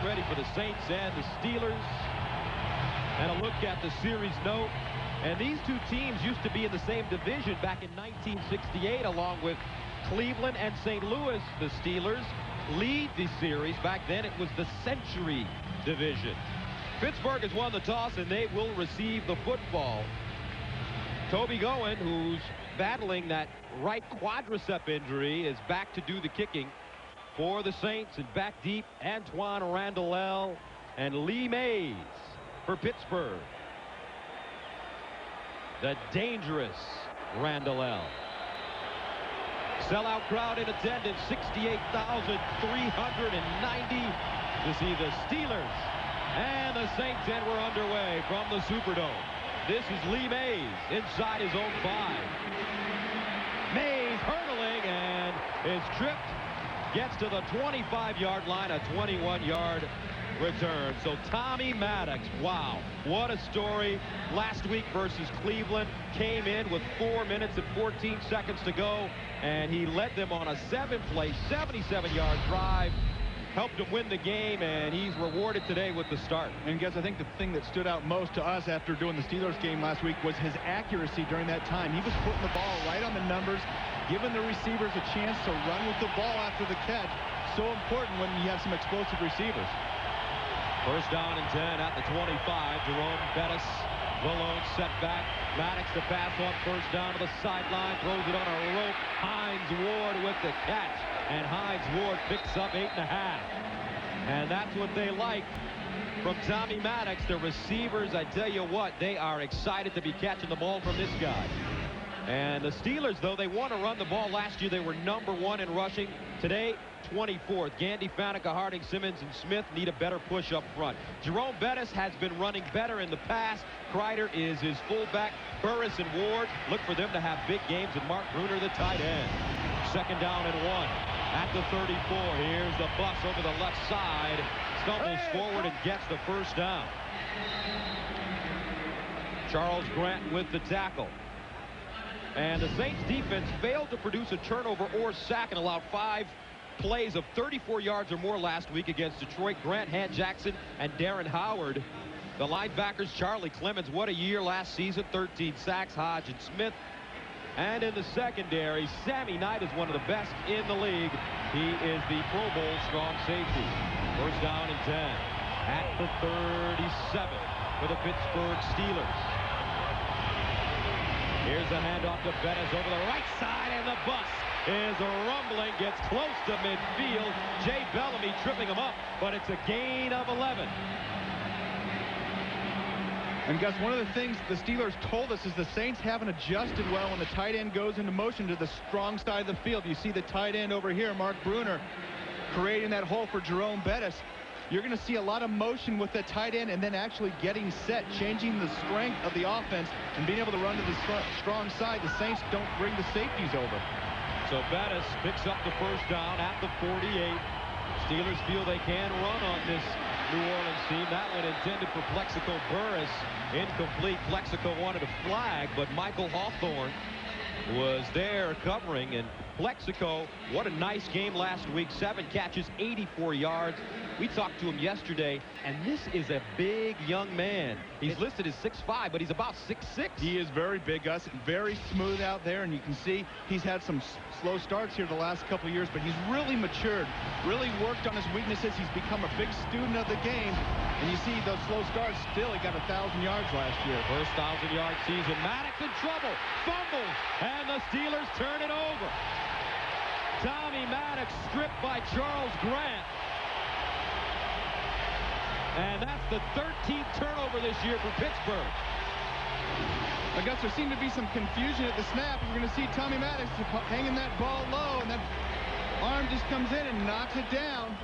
ready for the Saints and the Steelers. And a look at the series note. And these two teams used to be in the same division back in 1968, along with Cleveland and St. Louis. The Steelers lead the series. Back then it was the Century Division. Pittsburgh has won the toss, and they will receive the football. Toby Goen, who's battling that right quadricep injury, is back to do the kicking for the Saints. And back deep, Antoine Randall and Lee Mays for Pittsburgh. The dangerous Randall. Sellout crowd in attendance, 68,390 to see the Steelers and the Saints, and we're underway from the Superdome. This is Lee Mays inside his own 5. Mays hurdling and is tripped. Gets to the 25-yard line, a 21-yard return. So Tommy Maddox, wow, what a story. Last week versus Cleveland, came in with 4 minutes and 14 seconds to go, and he led them on a 7-play, 77-yard drive. Helped him win the game, and he's rewarded today with the start. And guys, I think the thing that stood out most to us after doing the Steelers game last week was his accuracy during that time. He was putting the ball right on the numbers, giving the receivers a chance to run with the ball after the catch. So important when you have some explosive receivers. First down and 10 at the 25. Jerome Bettis, the lone setback. Maddox to pass on first down to the sideline, throws it on a rope. Hines Ward with the catch, and Hines Ward picks up 8.5. And that's what they like from Tommy Maddox. The receivers, I tell you what, they are excited to be catching the ball from this guy. And the Steelers, though, they want to run the ball. Last year they were #1 in rushing. Today, 24th. Gandy, Faneca, Harding, Simmons, and Smith need a better push up front. Jerome Bettis has been running better in the past. Kreider is his fullback. Burris and Ward look for them to have big games, and Mark Bruner, the tight end. Second down and 1 at the 34. Here's the bus over the left side. Stumbles forward and gets the first down. Charles Grant with the tackle. And the Saints defense failed to produce a turnover or sack and allowed 5 plays of 34 yards or more last week against Detroit. Grant, Han Jackson, and Darren Howard. The linebackers, Charlie Clemens, what a year last season, 13 sacks. Hodge and Smith. And in the secondary, Sammy Knight is one of the best in the league. He is the Pro Bowl strong safety. First down and 10 at the 37 for the Pittsburgh Steelers. Here's a handoff to Bettis over the right side, and the bus is rumbling, gets close to midfield. Jay Bellamy tripping him up, but it's a gain of 11. And guys, one of the things the Steelers told us is the Saints haven't adjusted well when the tight end goes into motion to the strong side of the field. You see the tight end over here, Mark Bruner, creating that hole for Jerome Bettis. You're going to see a lot of motion with the tight end and then actually getting set, changing the strength of the offense and being able to run to the strong side. The Saints don't bring the safeties over. So Bettis picks up the first down at the 48. Steelers feel they can run on this New Orleans team. That one intended for Plexico Burris. Incomplete. Plexico wanted a flag, but Michael Hawthorne was there covering. And Plexico, what a nice game last week. 7 catches, 84 yards. We talked to him yesterday, and this is a big young man. He's listed as 6'5", but he's about 6'6". He is very big, Gus, very smooth out there, and you can see he's had some slow starts here the last couple of years, but he's really matured, really worked on his weaknesses. He's become a big student of the game, and you see those slow starts. Still, he got 1,000 yards last year. First 1,000-yard season. Maddox in trouble, fumbles, and the Steelers turn it over. Tommy Maddox stripped by Charles Grant. And that's the 13th turnover this year for Pittsburgh. I guess there seemed to be some confusion at the snap. We're going to see Tommy Maddox hanging that ball low, and that arm just comes in and knocks it down.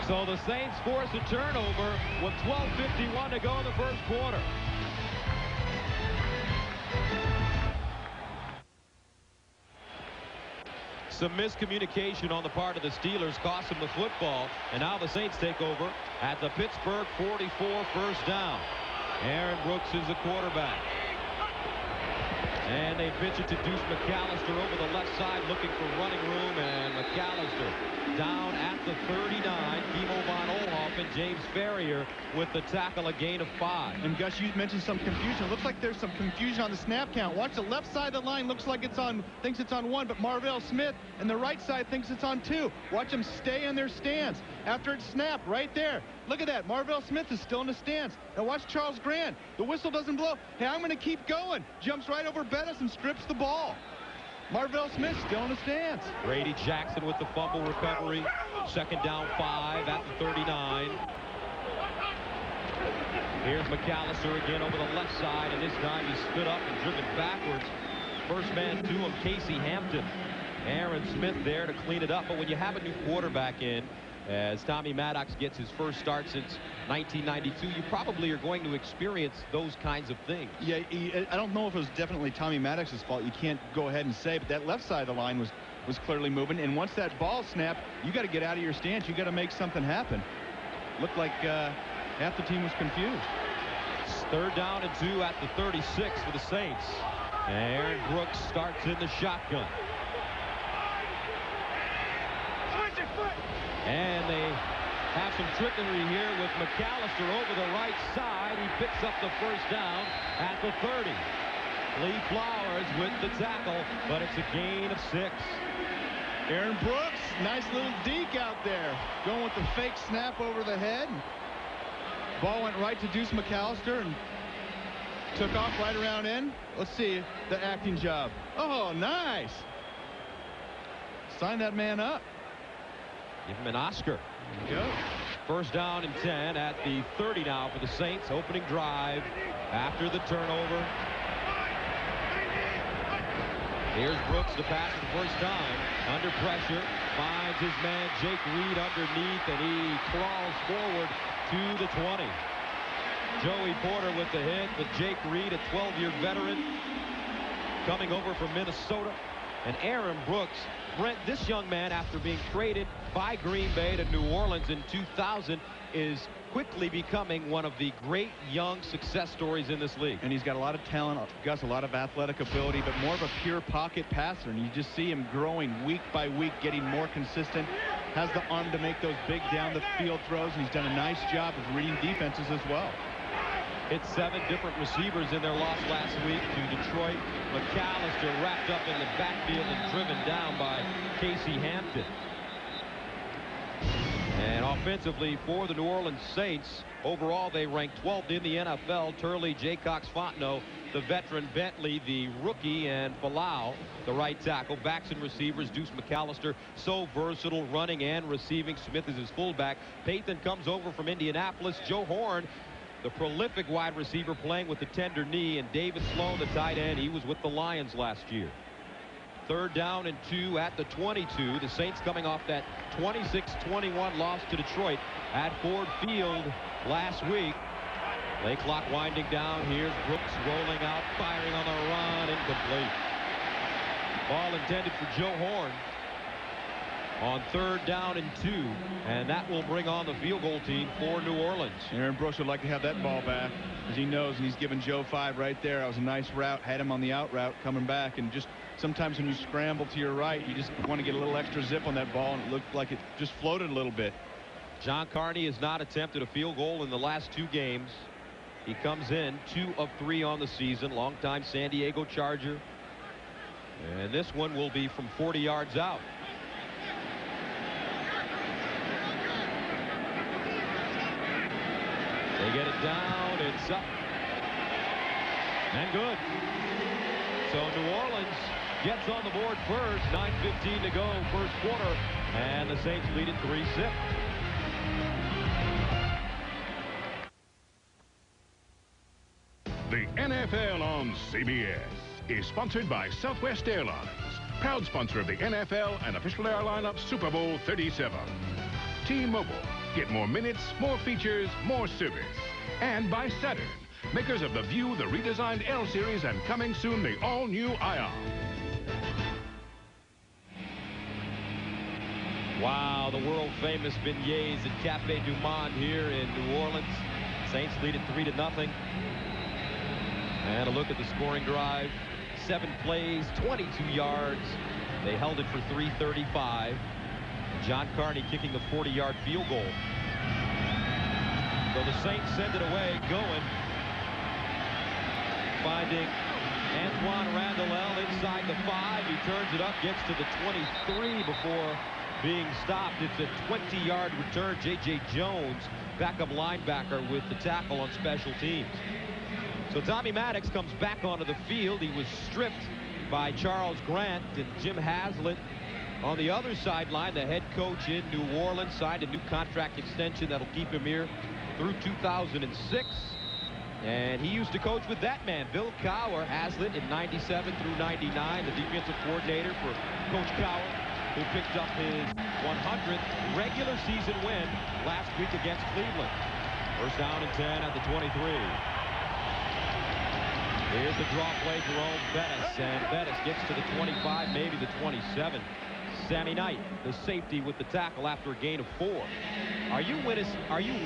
So the Saints force a turnover with 12:51 to go in the first quarter. Some miscommunication on the part of the Steelers cost them the football, and now the Saints take over at the Pittsburgh 44, first down. Aaron Brooks is the quarterback. And they pitch it to Deuce McAllister over the left side, looking for running room, and McAllister down the 39. Kimo von Oelhoff and James Ferrier with the tackle, a gain of 5. And Gus, you mentioned some confusion. It looks like there's some confusion on the snap count. Watch the left side of the line. Looks like thinks it's on 1, but Marvell Smith and the right side thinks it's on 2. Watch them stay in their stance after it's snapped right there. Look at that. Marvell Smith is still in the stance. Now watch Charles Grant. The whistle doesn't blow. Hey, I'm going to keep going. Jumps right over Bettis and strips the ball. Marvell Smith still in the stance. Grady Jackson with the fumble recovery. Second down 5 at the 39. Here's McAllister again over the left side, and this time he stood up and driven backwards. First man to him, Casey Hampton. Aaron Smith there to clean it up. But when you have a new quarterback in, as Tommy Maddox gets his first start since 1992, you probably are going to experience those kinds of things. Yeah, I don't know if it was definitely Tommy Maddox's fault. You can't go ahead and say, but that left side of the line was clearly moving. And once that ball snapped, you got to get out of your stance. You got to make something happen. Looked like half the team was confused. Third down and 2 at the 36 for the Saints. Aaron Brooks starts in the shotgun. And they have some trickery here with McAllister over the right side. He picks up the first down at the 30. Lee Flowers with the tackle, but it's a gain of 6. Aaron Brooks, nice little deke out there. Going with the fake snap over the head. Ball went right to Deuce McAllister and took off right around in. Let's see the acting job. Oh, nice. Sign that man up. Give him an Oscar. There you go. First down and 10 at the 30 now for the Saints. Opening drive after the turnover. Here's Brooks to pass for the first time. Under pressure. Finds his man Jake Reed underneath, and he crawls forward to the 20. Joey Porter with the hit, but Jake Reed, a 12-year veteran, coming over from Minnesota. And Aaron Brooks, Brent, this young man, after being traded by Green Bay to New Orleans in 2000, is quickly becoming one of the great young success stories in this league. And he's got a lot of talent, Gus, a lot of athletic ability, but more of a pure pocket passer. And you just see him growing week by week, getting more consistent, has the arm to make those big down the field throws, and he's done a nice job of reading defenses as well. It's 7 different receivers in their loss last week to Detroit. McAllister wrapped up in the backfield and driven down by Casey Hampton. And offensively for the New Orleans Saints, overall they ranked 12th in the NFL. Turley, Jaycox, Fontenot, the veteran Bentley, the rookie, and Falau, the right tackle. Backs and receivers, Deuce McAllister, so versatile, running and receiving. Smith is his fullback. Pathan comes over from Indianapolis. Joe Horn, the prolific wide receiver, playing with the tender knee, and David Sloan, the tight end. He was with the Lions last year. Third down and 2 at the 22. The Saints coming off that 26-21 loss to Detroit at Ford Field last week. Play clock winding down. Here's Brooks rolling out, firing on the run, incomplete. Ball intended for Joe Horn on third down and 2, and that will bring on the field goal team for New Orleans. Aaron Brooks would like to have that ball back, as he knows, and he's giving Joe 5 right there. That was a nice route, had him on the out route coming back, and just sometimes when you scramble to your right, you just want to get a little extra zip on that ball, and it looked like it just floated a little bit. John Carney has not attempted a field goal in the last 2 games. He comes in 2 of 3 on the season. Longtime San Diego Charger, and this one will be from 40 yards out. They get it down, it's up, and good. So New Orleans gets on the board first, 9:15 to go, first quarter, and the Saints lead it 3-zip. The NFL on CBS is sponsored by Southwest Airlines, proud sponsor of the NFL and official airline of Super Bowl 37. T-Mobile, get more minutes, more features, more service. And by Saturn, makers of the View, the redesigned L Series, and coming soon, the all-new Ion. Wow, the world-famous beignets at Cafe Du Monde here in New Orleans. Saints lead it 3-0. And a look at the scoring drive. 7 plays, 22 yards. They held it for 335. John Carney kicking a 40-yard field goal. So the Saints send it away, going, finding Antoine Randall inside the 5. He turns it up, gets to the 23 before being stopped. It's a 20-yard return. J.J. Jones, backup linebacker, with the tackle on special teams. So Tommy Maddox comes back onto the field. He was stripped by Charles Grant, and Jim Haslett on the other sideline. The head coach in New Orleans signed a new contract extension that'll keep him here through 2006. And he used to coach with that man, Bill Cowher. Haslett in 97 through 99, the defensive coordinator for Coach Cowher, who picked up his 100th regular season win last week against Cleveland. First down and 10 at the 23. Here's the draw play, Jerome Bettis, and Bettis gets to the 25, maybe the 27. Sammy Knight, the safety, with the tackle after a gain of 4. Are you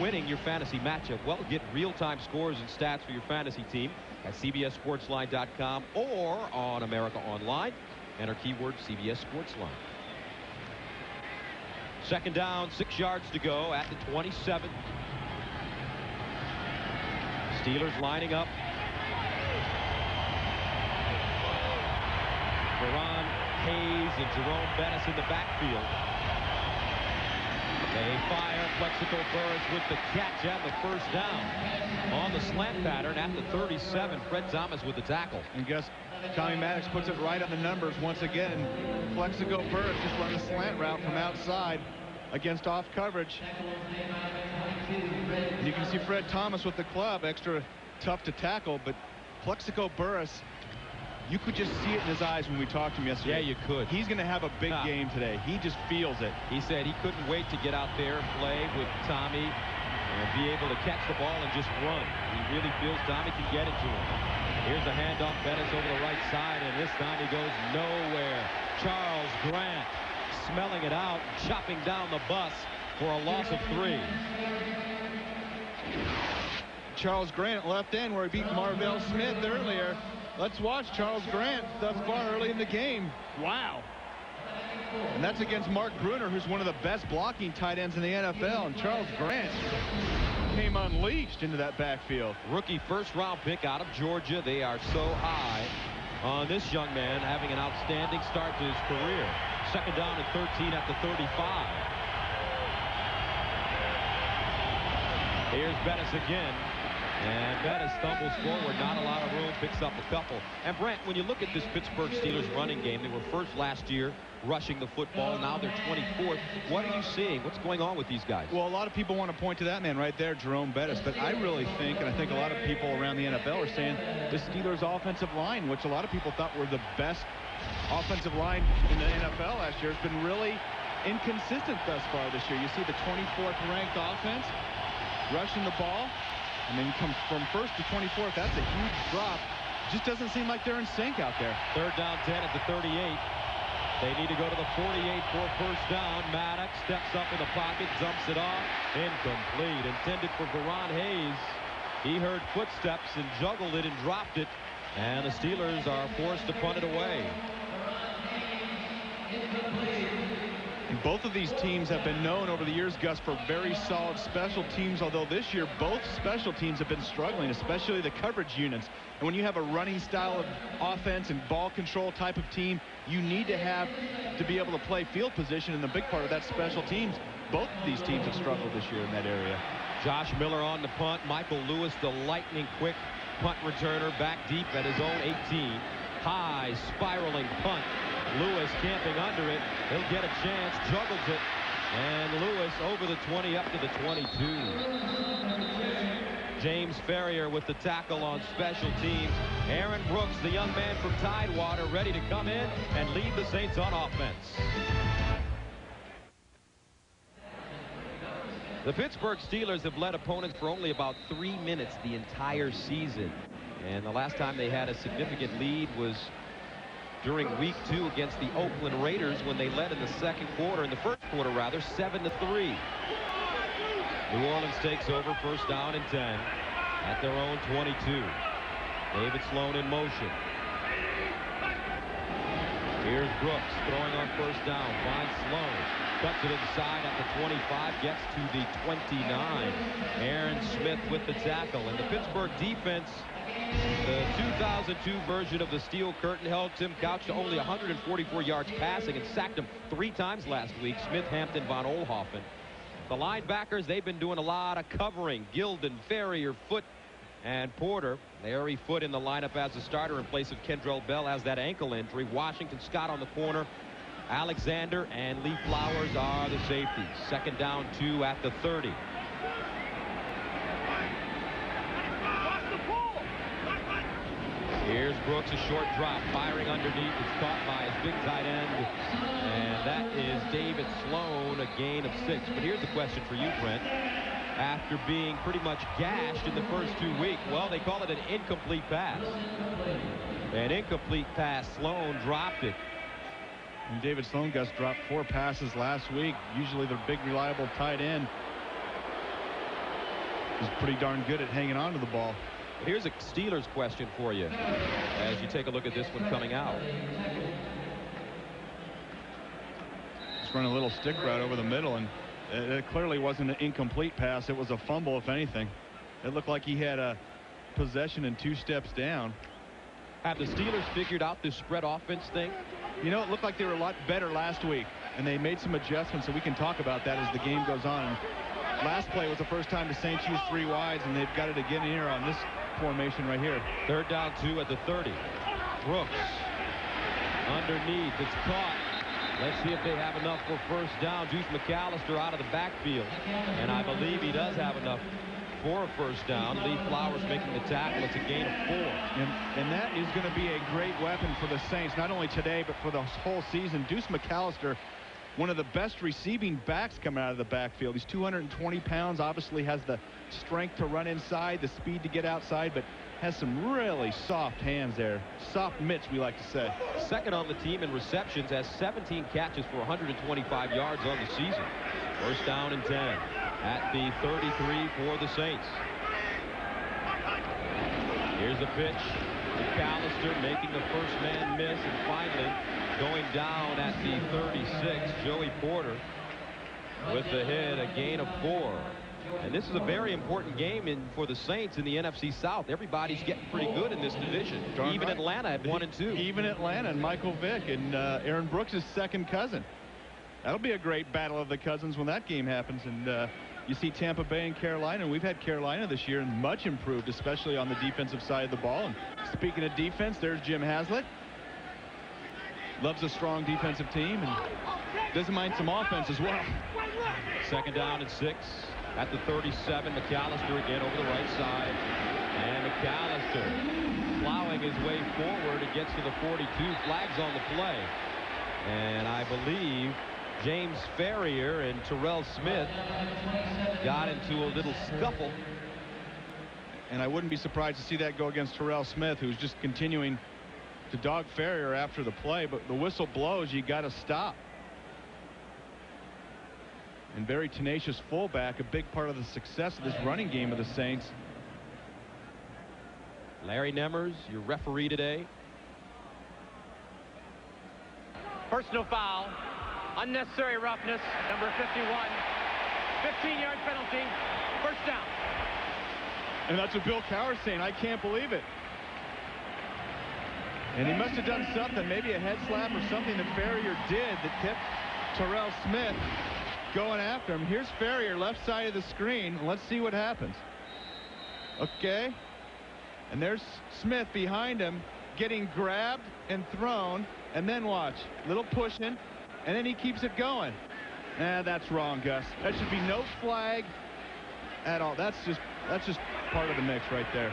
winning your fantasy matchup? Well, get real-time scores and stats for your fantasy team at CBSSportsline.com or on America Online. Enter keyword CBS Sportsline. Second down, 6 yards to go at the 27. Steelers lining up. Veron Hayes and Jerome Bettis in the backfield. They fire. Plexico Burris with the catch and the first down on the slant pattern at the 37. Fred Thomas with the tackle. And guess Tommy Maddox puts it right on the numbers once again. Plexico Burris just run a slant route from outside against off coverage. And you can see Fred Thomas with the club, extra tough to tackle, but Plexico Burris, you could just see it in his eyes when we talked to him yesterday. Yeah, you could. He's going to have a big game today. He just feels it. He said he couldn't wait to get out there and play with Tommy and be able to catch the ball and just run. He really feels Tommy can get it to him. Here's a handoff, Bettis over the right side, and this time he goes nowhere. Charles Grant smelling it out, chopping down the bus for a loss of 3. Charles Grant, left end, where he beat Marvell Smith earlier. Let's watch Charles Grant thus far early in the game. Wow. And that's against Mark Bruner, who's one of the best blocking tight ends in the NFL. And Charles Grant came unleashed into that backfield. Rookie first-round pick out of Georgia. They are so high on this young man, having an outstanding start to his career. Second down and 13 at the 35. Here's Bettis again. And Bettis stumbles forward, not a lot of room, picks up a couple. And Brent, when you look at this Pittsburgh Steelers running game, they were first last year rushing the football. Now they're 24th. What are you seeing? What's going on with these guys? Well, a lot of people want to point to that man right there, Jerome Bettis. But I really think, and I think a lot of people around the NFL are saying, the Steelers' offensive line, which a lot of people thought were the best offensive line in the NFL last year, has been really inconsistent thus far this year. You see the 24th ranked offense rushing the ball. And then come from first to 24th. That's a huge drop. Just doesn't seem like they're in sync out there. Third down 10 at the 38. They need to go to the 48 for first down. Maddox steps up in the pocket, dumps it off. Incomplete. Intended for Veron Hayes. He heard footsteps and juggled it and dropped it. And the Steelers are forced to punt it away. And both of these teams have been known over the years, Gus, for very solid special teams, although this year both special teams have been struggling, especially the coverage units. And when you have a running style of offense and ball control type of team, you need to be able to play field position, and the big part of that special teams. Both of these teams have struggled this year in that area. Josh Miller on the punt. Michael Lewis, the lightning quick punt returner, back deep at his own 18. High spiraling punt. Lewis camping under it. He'll get a chance, juggles it, and Lewis over the 20 up to the 22. James Ferrier with the tackle on special teams. Aaron Brooks, the young man from Tidewater, ready to come in and lead the Saints on offense. The Pittsburgh Steelers have led opponents for only about 3 minutes the entire season. And the last time they had a significant lead was during week 2 against the Oakland Raiders, when they led in the first quarter, 7-3. New Orleans takes over, first down and 10 at their own 22. David Sloan in motion. Here's Brooks throwing on first down. Finds Sloan. Cuts it inside at the 25. Gets to the 29. Aaron Smith with the tackle. And the Pittsburgh defense, the 2002 version of the Steel Curtain, held Tim Couch to only 144 yards passing and sacked him 3 times last week. Smith, Hampton, Von Oelhoffen. The linebackers, they've been doing a lot of covering. Gilden, Ferrier, Foote, and Porter. Larry Foote in the lineup as a starter in place of Kendrell Bell has that ankle injury. Washington Scott on the corner. Alexander and Lee Flowers are the safeties. Second down, 2 at the 30. Here's Brooks, a short drop, firing underneath. It's caught by his big tight end, and that is David Sloan, a gain of 6. But here's the question for you, Brent. After being pretty much gashed in the first 2 weeks, well, they call it an incomplete pass. An incomplete pass. Sloan dropped it. And David Sloan got dropped 4 passes last week. Usually the big reliable tight end is pretty darn good at hanging on to the ball. But here's a Steelers question for you as you take a look at this one coming out. Just running a little stick route over the middle, and it clearly wasn't an incomplete pass. It was a fumble, if anything. It looked like he had a possession and 2 steps down. Have the Steelers figured out this spread offense thing? You know, it looked like they were a lot better last week, and they made some adjustments, so we can talk about that as the game goes on. Last play was the first time the Saints used 3 wides, and they've got it again here on this formation right here. Third down, 2 at the 30. Brooks underneath. It's caught. Let's see if they have enough for first down. Deuce McAllister out of the backfield, and I believe he does have enough for a first down. Lee Flowers making the tackle. It's a gain of 4. And that is going to be a great weapon for the Saints, not only today but for the whole season. Deuce McAllister, one of the best receiving backs coming out of the backfield. He's 220 pounds, obviously has the strength to run inside, the speed to get outside, but has some really soft hands there. Soft mitts, we like to say. Second on the team in receptions, has 17 catches for 125 yards on the season. First down and 10 at the 33 for the Saints. Here's the pitch. McAllister making the first man miss, and finally going down at the 36. Joey Porter with the hit, a gain of 4. And this is a very important game for the Saints in the NFC South. Everybody's getting pretty good in this division. Even right. Atlanta at 1 and 2. Even Atlanta, and Michael Vick and Aaron Brooks' second cousin. That'll be a great battle of the cousins when that game happens. And you see Tampa Bay and Carolina. We've had Carolina this year and much improved, especially on the defensive side of the ball. And speaking of defense, there's Jim Haslett. Loves a strong defensive team and doesn't mind some offense as well. Second down and 6 at the 37. McAllister again over the right side. And McAllister plowing his way forward. It gets to the 42. Flags on the play. And I believe James Ferrier and Terrell Smith got into a little scuffle. And I wouldn't be surprised to see that go against Terrell Smith, who's just continuing to dog Ferrier after the play. But the whistle blows, you got to stop. And very tenacious fullback, a big part of the success of this running game of the Saints. Larry Nemmers, your referee today. Personal foul, unnecessary roughness, number 51, 15-yard penalty, first down. And that's what Bill Cowher's saying. I can't believe it. And he must have done something, maybe a head slap or something that Ferrier did that kept Terrell Smith going after him. Here's Ferrier, left side of the screen. Let's see what happens. Okay. And there's Smith behind him, getting grabbed and thrown. And then watch, little pushing, and then he keeps it going. That's wrong, Gus. That should be no flag at all. That's just part of the mix right there.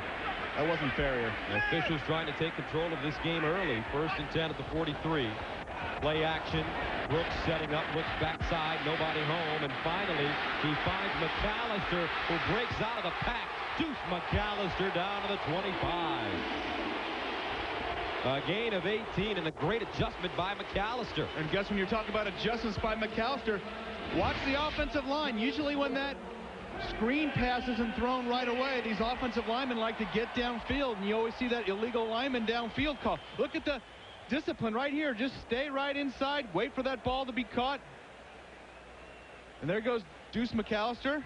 That wasn't Ferrier. The officials trying to take control of this game early. First and 10 at the 43. Play action. Brooks setting up, looks backside, nobody home, and finally he finds McAllister, who breaks out of the pack. Deuce McAllister down to the 25. A gain of 18 and a great adjustment by McAllister. And guess when you're talking about adjustments by McAllister, watch the offensive line. Usually when that screen pass isn't thrown right away, these offensive linemen like to get downfield, and you always see that illegal lineman downfield call. Look at the discipline right here. Just stay right inside. Wait for that ball to be caught. And there goes Deuce McAllister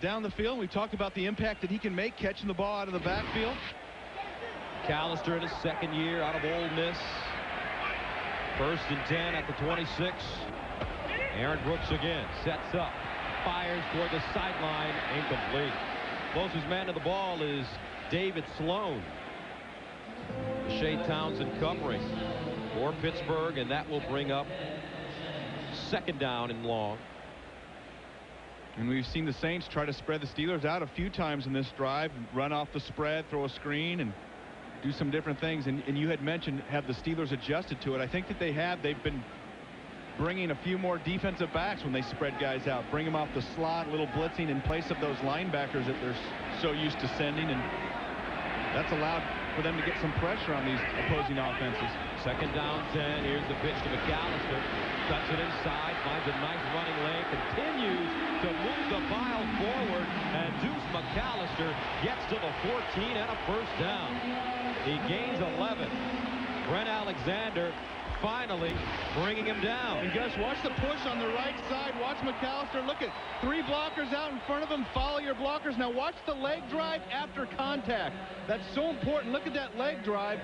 down the field. We talked about the impact that he can make catching the ball out of the backfield. McAllister in his second year out of Ole Miss. 1st and 10 at the 26. Aaron Brooks again sets up, fires toward the sideline, incomplete. Closest man to the ball is David Sloan. Shea Townsend covering for Pittsburgh, and that will bring up 2nd down and long. And we've seen the Saints try to spread the Steelers out a few times in this drive, run off the spread, throw a screen, and do some different things. And you had mentioned, have the Steelers adjusted to it? I think that they have. They've been bringing a few more defensive backs when they spread guys out. Bring them off the slot, a little blitzing in place of those linebackers that they're so used to sending. And that's allowed for them to get some pressure on these opposing offenses. 2nd down 10. Here's the pitch to McAllister. Cuts it inside, finds a nice running lane, continues to move the pile forward, and Deuce McAllister gets to the 14 and a 1st down. He gains 11. Brent Alexander finally bringing him down. And Gus, watch the push on the right side. Watch McAllister. Look at 3 blockers out in front of him. Follow your blockers. Now watch the leg drive after contact. That's so important. Look at that leg drive.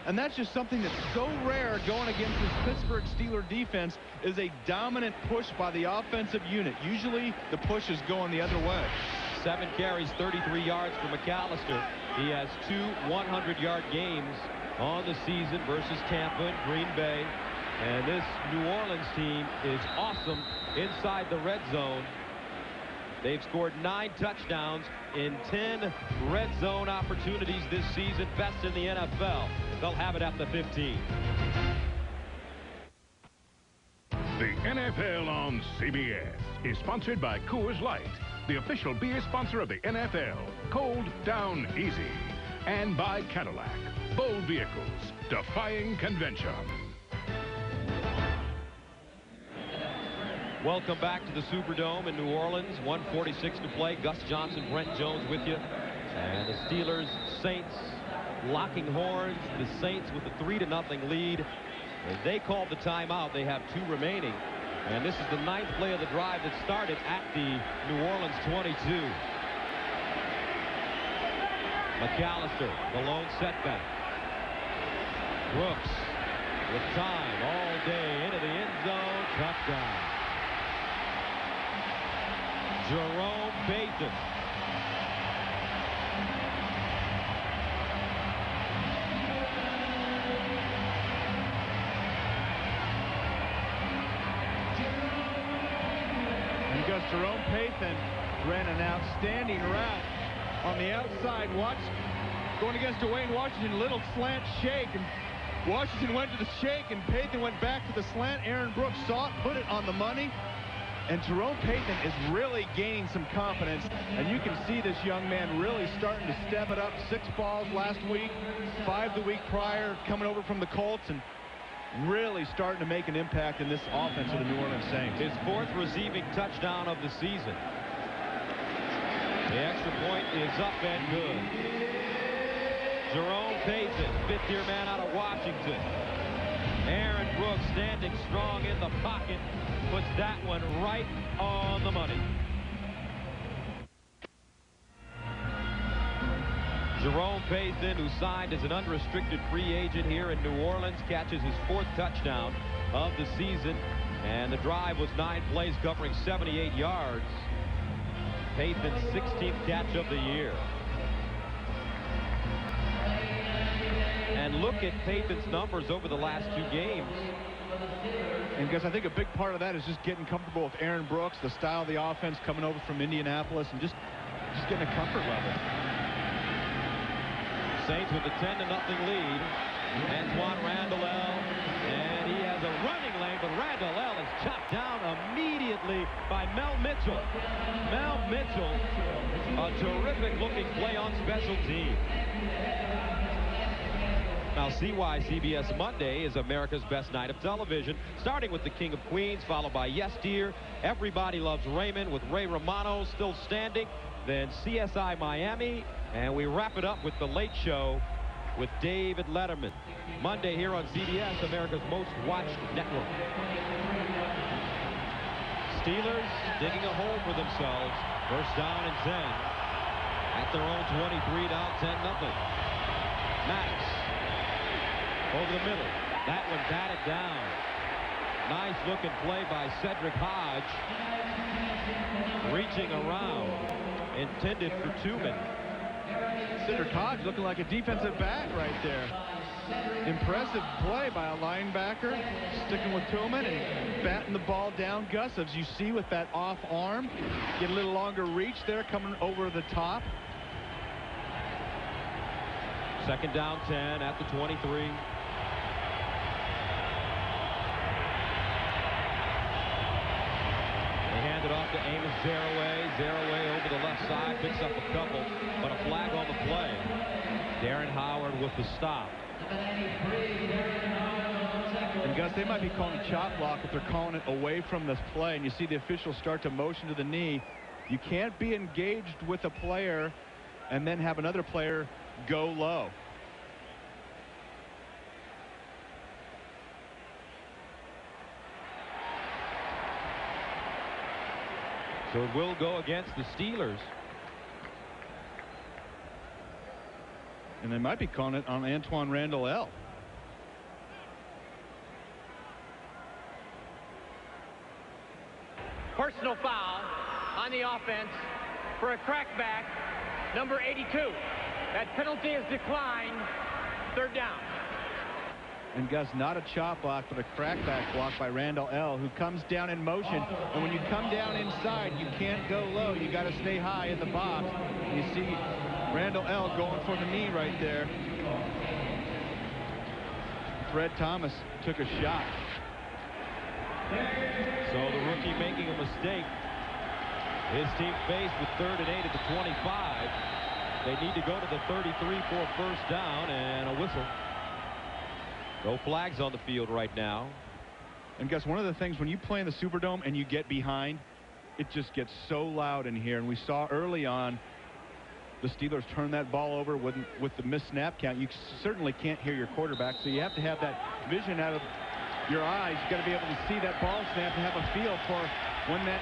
And that's just something that's so rare going against this Pittsburgh Steelers defense, is a dominant push by the offensive unit. Usually the push is going the other way. 7 carries, 33 yards for McAllister. He has 2 100-yard games on the season versus Tampa and Green Bay. And this New Orleans team is awesome inside the red zone. They've scored 9 touchdowns in 10 red zone opportunities this season, best in the NFL. They'll have it at the 15. The NFL on CBS is sponsored by Coors Light, the official beer sponsor of the NFL. Cold down easy. And by Cadillac, bold vehicles, defying convention. Welcome back to the Superdome in New Orleans. 1:46 to play. Gus Johnson, Brent Jones with you. And the Steelers, Saints locking horns. The Saints with a 3-0 lead. They called the timeout. They have 2 remaining. And this is the 9th play of the drive that started at the New Orleans 22. McAllister, the lone setback. Brooks with time all day into the end zone. Touchdown. Jerome Payton. And Gus, Jerome Payton ran an outstanding route on the outside. Watch, going against Dwayne Washington, little slant shake, and Washington went to the shake, and Payton went back to the slant. Aaron Brooks saw it, put it on the money. And Jerome Payton is really gaining some confidence, and you can see this young man really starting to step it up. 6 balls last week, 5 the week prior, coming over from the Colts, and really starting to make an impact in this offense of the New Orleans Saints. His 4th receiving touchdown of the season. The extra point is up and good. Jerome Payton, 5th-year man out of Washington. Aaron Brooks standing strong in the pocket, puts that one right on the money. Jerome Payton, who signed as an unrestricted free agent here in New Orleans, catches his 4th touchdown of the season. And the drive was 9 plays covering 78 yards. Payton's 16th catch of the year. And look at Payton's numbers over the last 2 games. And because I think a big part of that is just getting comfortable with Aaron Brooks, the style of the offense coming over from Indianapolis, and just getting a comfort level. Saints with a 10-0 lead. Antoine Randall, and he has a running lane, but Randall is chopped down immediately by Mel Mitchell. Mel Mitchell, a terrific-looking play on special teams. Now see why CBS Monday is America's best night of television, starting with The King of Queens, followed by Yes Dear, Everybody Loves Raymond with Ray Romano still standing, then CSI Miami, and we wrap it up with The Late Show with David Letterman. Monday here on CBS, America's most watched network. Steelers digging a hole for themselves. First down and 10. At their own 23, down 10-0. Maddox over the middle. That one batted down. Nice looking play by Cedric Hodge. Reaching around. Intended for Tubman. Cedric Hodge looking like a defensive back right there. Impressive play by a linebacker. Sticking with Tubman and batting the ball down. Gus, as you see with that off arm, get a little longer reach there coming over the top. Second down 10 at the 23. Hand it off to Amos Zaraway. Zaraway over the left side, picks up a couple, but a flag on the play. Darren Howard with the stop. And Gus, they might be calling a chop block if they're calling it away from this play, and you see the officials start to motion to the knee. You can't be engaged with a player and then have another player go low. So it will go against the Steelers. And they might be calling it on Antoine Randall L. Personal foul on the offense for a crackback, number 82. That penalty is declined. Third down. And Gus, not a chop block, but a crackback block by Randall L., who comes down in motion. And when you come down inside, you can't go low. You got to stay high in the box. You see Randall L. going for the knee right there. Fred Thomas took a shot. So the rookie making a mistake. His team faced with 3rd and 8 at the 25. They need to go to the 33 for a first down and a whistle. No flags on the field right now. And Gus, one of the things when you play in the Superdome and you get behind, it just gets so loud in here. And we saw early on the Steelers turn that ball over with the missed snap count. You certainly can't hear your quarterback, so you have to have that vision out of your eyes. You got to be able to see that ball snap and have a feel for when that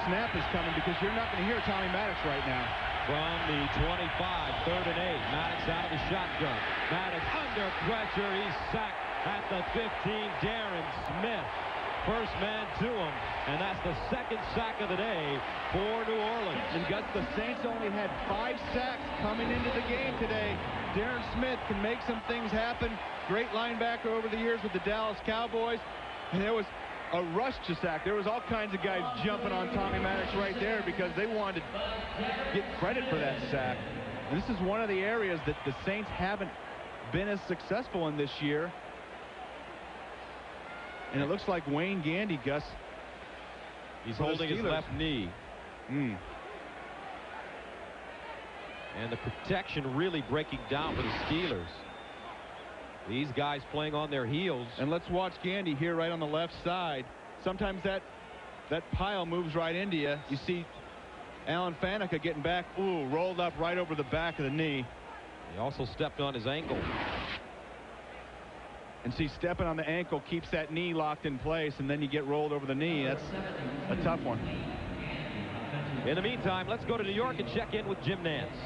snap is coming, because you're not going to hear Tommy Maddox right now. From the 25, 3rd and 8. Maddox out of the shotgun. Maddox under pressure. He's sacked at the 15. Darren Smith. First man to him. And that's the second sack of the day for New Orleans. And Gus, the Saints only had 5 sacks coming into the game today. Darren Smith can make some things happen. Great linebacker over the years with the Dallas Cowboys. And there was a rush to sack. There was all kinds of guys jumping on Tommy Maddox right there because they wanted to get credit for that sack. And this is one of the areas that the Saints haven't been as successful in this year. And it looks like Wayne Gandy, Gus. He's holding his left knee. And the protection really breaking down for the Steelers. These guys playing on their heels. And let's watch Gandy here right on the left side. Sometimes that pile moves right into you. You see Alan Faneca getting back. Ooh, rolled up right over the back of the knee. He also stepped on his ankle. And see, stepping on the ankle keeps that knee locked in place, and then you get rolled over the knee. That's a tough one. In the meantime, let's go to New York and check in with Jim Nantz.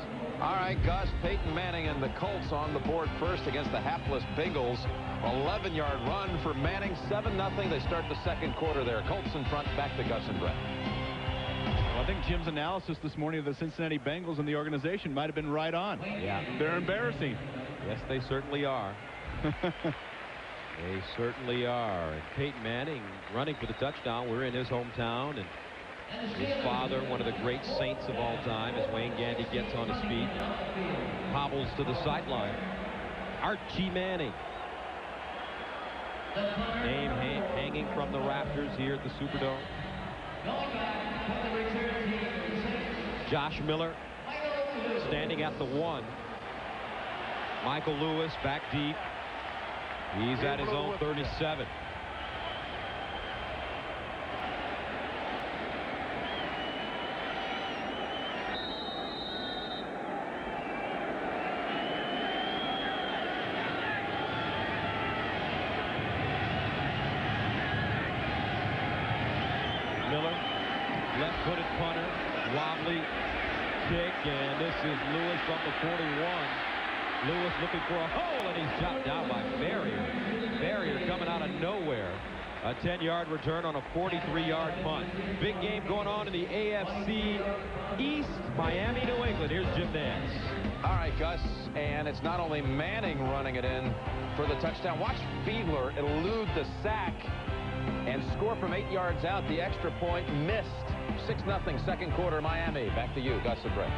All right, Gus, Peyton Manning and the Colts on the board first against the hapless Bengals. 11-yard run for Manning, 7-0. They start the second quarter there. Colts in front, back to Gus and Brett. Well, I think Jim's analysis this morning of the Cincinnati Bengals and the organization might have been right on. Yeah. They're embarrassing. Yes, they certainly are. They certainly are. And Peyton Manning running for the touchdown. We're in his hometown, and his father, one of the great Saints of all time, as Wayne Gandy gets on his feet, hobbles to the sideline. Archie Manning. Name hanging from the rafters here at the Superdome. Josh Miller standing at the 1. Michael Lewis back deep. He's at his own 37. Left-footed punter, wobbly kick, and this is Lewis from the 41. Lewis looking for a hole, and he's shot down by Barrier. Barrier coming out of nowhere. A 10-yard return on a 43-yard punt. Big game going on in the AFC East. Miami, New England. Here's Jim Nance. All right, Gus, and it's not only Manning running it in for the touchdown. Watch Fiedler elude the sack and score from 8 yards out. The extra point missed. 6-0 second quarter, Miami. Back to you, Gus and Brett.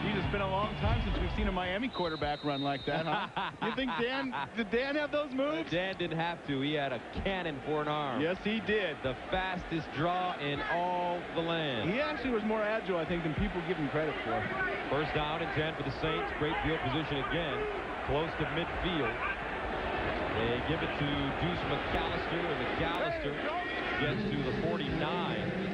It's been a long time since we've seen a Miami quarterback run like that, huh? You think did Dan have those moves? Dan didn't have to. He had a cannon for an arm. Yes, he did. The fastest draw in all the land. He actually was more agile, I think, than people give him credit for. First down and 10 for the Saints. Great field position again. Close to midfield. They give it to Deuce McAllister, and McAllister gets to the 49.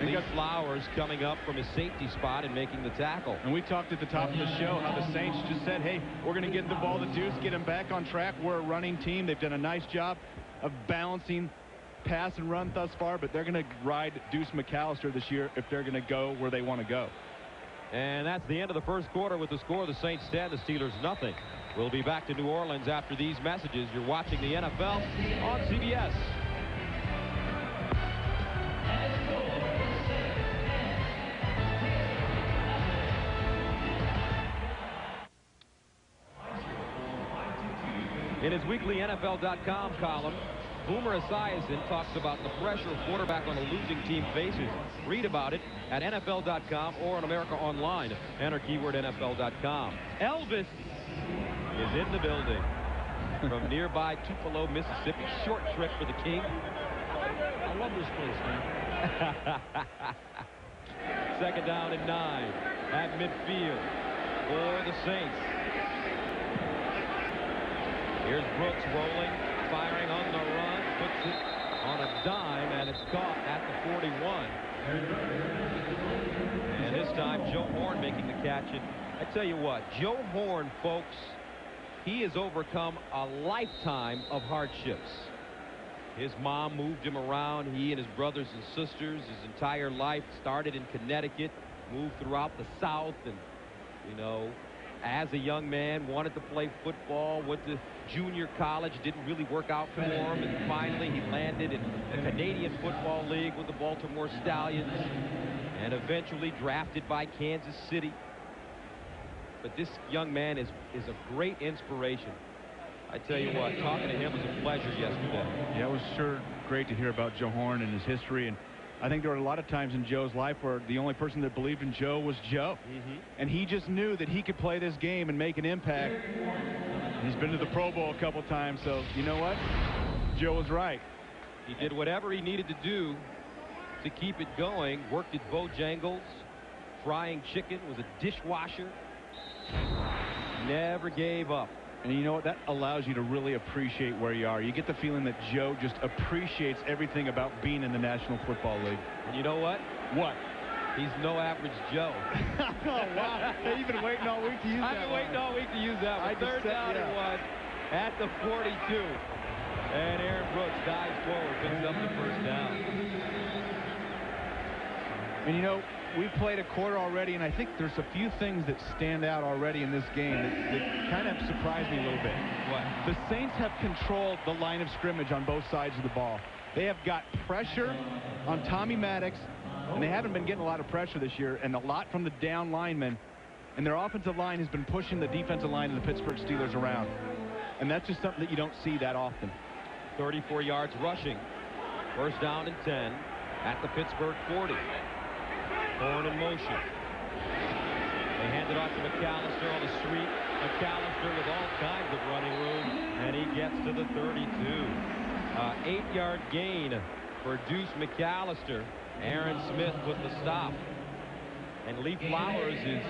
Lee Flowers coming up from his safety spot and making the tackle. And we talked at the top of the show how the Saints just said, hey, we're going to get the ball to Deuce, get him back on track. We're a running team. They've done a nice job of balancing pass and run thus far, but they're going to ride Deuce McAllister this year if they're going to go where they want to go. And that's the end of the first quarter with the score. The Saints 10, the Steelers nothing. We'll be back to New Orleans after these messages. You're watching the NFL on CBS. In his weekly NFL.com column, Boomer Esiason talks about the pressure a quarterback on a losing team faces. Read about it at NFL.com or on America Online. Enter keyword NFL.com. Elvis is in the building from nearby Tupelo, Mississippi. Short trip for the King. I love this place, man. Second down and 9 at midfield for the Saints. Here's Brooks rolling, firing on the run, puts it on a dime, and it's caught at the 41. And this time, Joe Horn making the catch. And I tell you what, Joe Horn, folks, he has overcome a lifetime of hardships. His mom moved him around. He and his brothers and sisters, his entire life, started in Connecticut, moved throughout the South, and, you know, as a young man, wanted to play football, went to junior college, didn't really work out for him, and finally he landed in the Canadian Football League with the Baltimore Stallions, and eventually drafted by Kansas City. But this young man is a great inspiration. I tell you what, talking to him was a pleasure yesterday. Yeah, it was sure great to hear about Joe Horn and his history, and I think there were a lot of times in Joe's life where the only person that believed in Joe was Joe. And he just knew that he could play this game and make an impact. He's been to the Pro Bowl a couple times, so you know what? Joe was right. He did whatever he needed to do to keep it going. Worked at Bojangles, frying chicken, was a dishwasher. Never gave up. And you know what? That allows you to really appreciate where you are. You get the feeling that Joe just appreciates everything about being in the National Football League. And you know what? What? He's no average Joe. Oh, wow. Hey, you've been waiting all week to use that. I've been waiting all week to use that one. Third down and 1 at the 42. And Aaron Brooks dives forward, picks up the first down. And you know, we've played a quarter already, and I think there's a few things that stand out already in this game that kind of surprised me a little bit. What? The Saints have controlled the line of scrimmage on both sides of the ball. They have got pressure on Tommy Maddox, and they haven't been getting a lot of pressure this year, and a lot from the down linemen. And their offensive line has been pushing the defensive line of the Pittsburgh Steelers around. And that's just something that you don't see that often. 34 yards rushing. First down and 10 at the Pittsburgh 40. Horn in motion. They hand it off to McAllister on the sweep. McAllister with all kinds of running room, and he gets to the 32. 8-yard gain for Deuce McAllister. Aaron Smith with the stop. And Lee Flowers is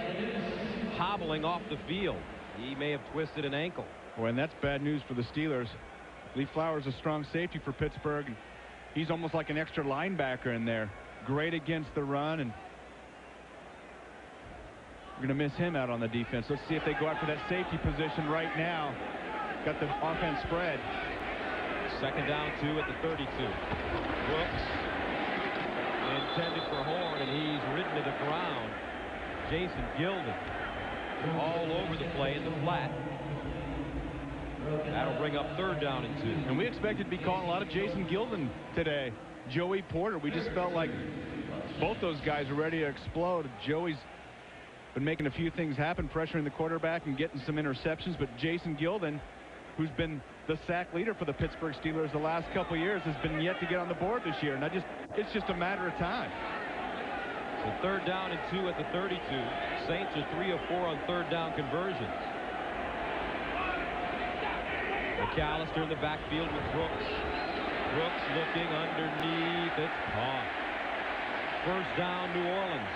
hobbling off the field. He may have twisted an ankle. Boy, and that's bad news for the Steelers. Lee Flowers is a strong safety for Pittsburgh. He's almost like an extra linebacker in there. Great against the run, and we're going to miss him out on the defense. Let's see if they go after that safety position right now. Got the offense spread. Second down 2 at the 32. Brooks in intended for Horn, and he's ridden to the ground. Jason Gilden all over the play in the flat. That'll bring up 3rd down and 2. And we expected to be calling a lot of Jason Gilden today. Joey Porter, we just felt like both those guys were ready to explode. Joey's been making a few things happen, pressuring the quarterback and getting some interceptions, but Jason Gilden, who's been the sack leader for the Pittsburgh Steelers the last couple of years, has been yet to get on the board this year. And it's just a matter of time. So 3rd down and 2 at the 32. Saints are 3 of 4 on 3rd down conversions. McAllister in the backfield with Brooks. Brooks looking underneath. It's caught. 1st down, New Orleans.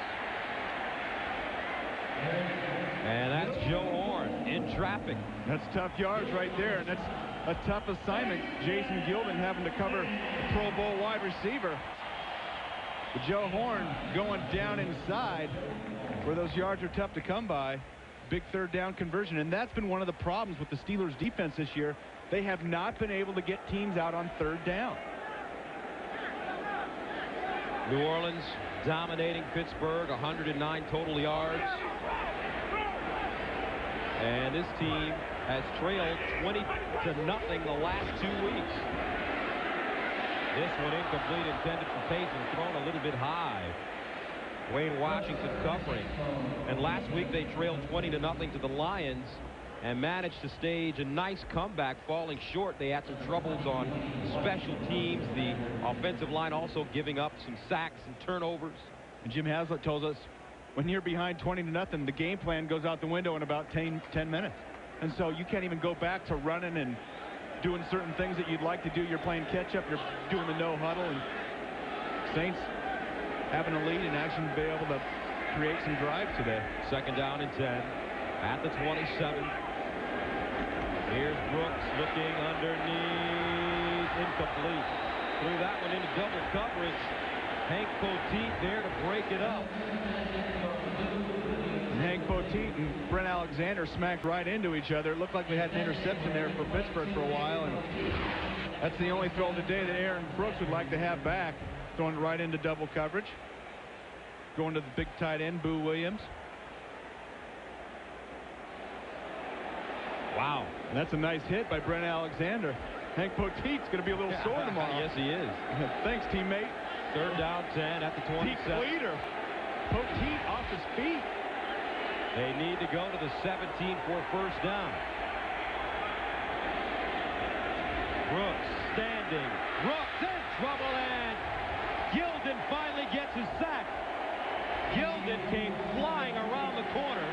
And that's Joe Horn in traffic. That's tough yards right there, and that's a tough assignment. Jason Gilden having to cover a Pro Bowl wide receiver. But Joe Horn going down inside where those yards are tough to come by. Big 3rd down conversion, and that's been one of the problems with the Steelers defense this year. They have not been able to get teams out on 3rd down. New Orleans dominating Pittsburgh, 109 total yards. And this team has trailed 20-0 the last 2 weeks. This one incomplete, intended for Payton, thrown a little bit high. Wayne Washington covering. And last week they trailed 20-0 to the Lions and managed to stage a nice comeback, falling short. They had some troubles on special teams. The offensive line also giving up some sacks and turnovers. And Jim Haslett tells us when you're behind 20-0, the game plan goes out the window in about 10 minutes. And so you can't even go back to running and doing certain things that you'd like to do. You're playing catch-up. You're doing the no huddle. And Saints having a lead and actually be able to create some drives today. 2nd down and 10 at the 27. Here's Brooks looking underneath. Incomplete. Threw that one into double coverage. Hank Poteet there to break it up. And Hank Poteet and Brent Alexander smacked right into each other. It looked like we had an interception there for Pittsburgh for a while, and that's the only throw today that Aaron Brooks would like to have back. Throwing right into double coverage. Going to the big tight end, Boo Williams. Wow. And that's a nice hit by Brent Alexander. Hank Poteet's going to be a little sore tomorrow. Yes, he is. Thanks, teammate. 3rd down, 10 at the 27. Peak leader. Poteet off his feet. They need to go to the 17 for 1st down. Brooks standing. Brooks in trouble, and Gilden finally gets his sack. Gilden came flying around the corner,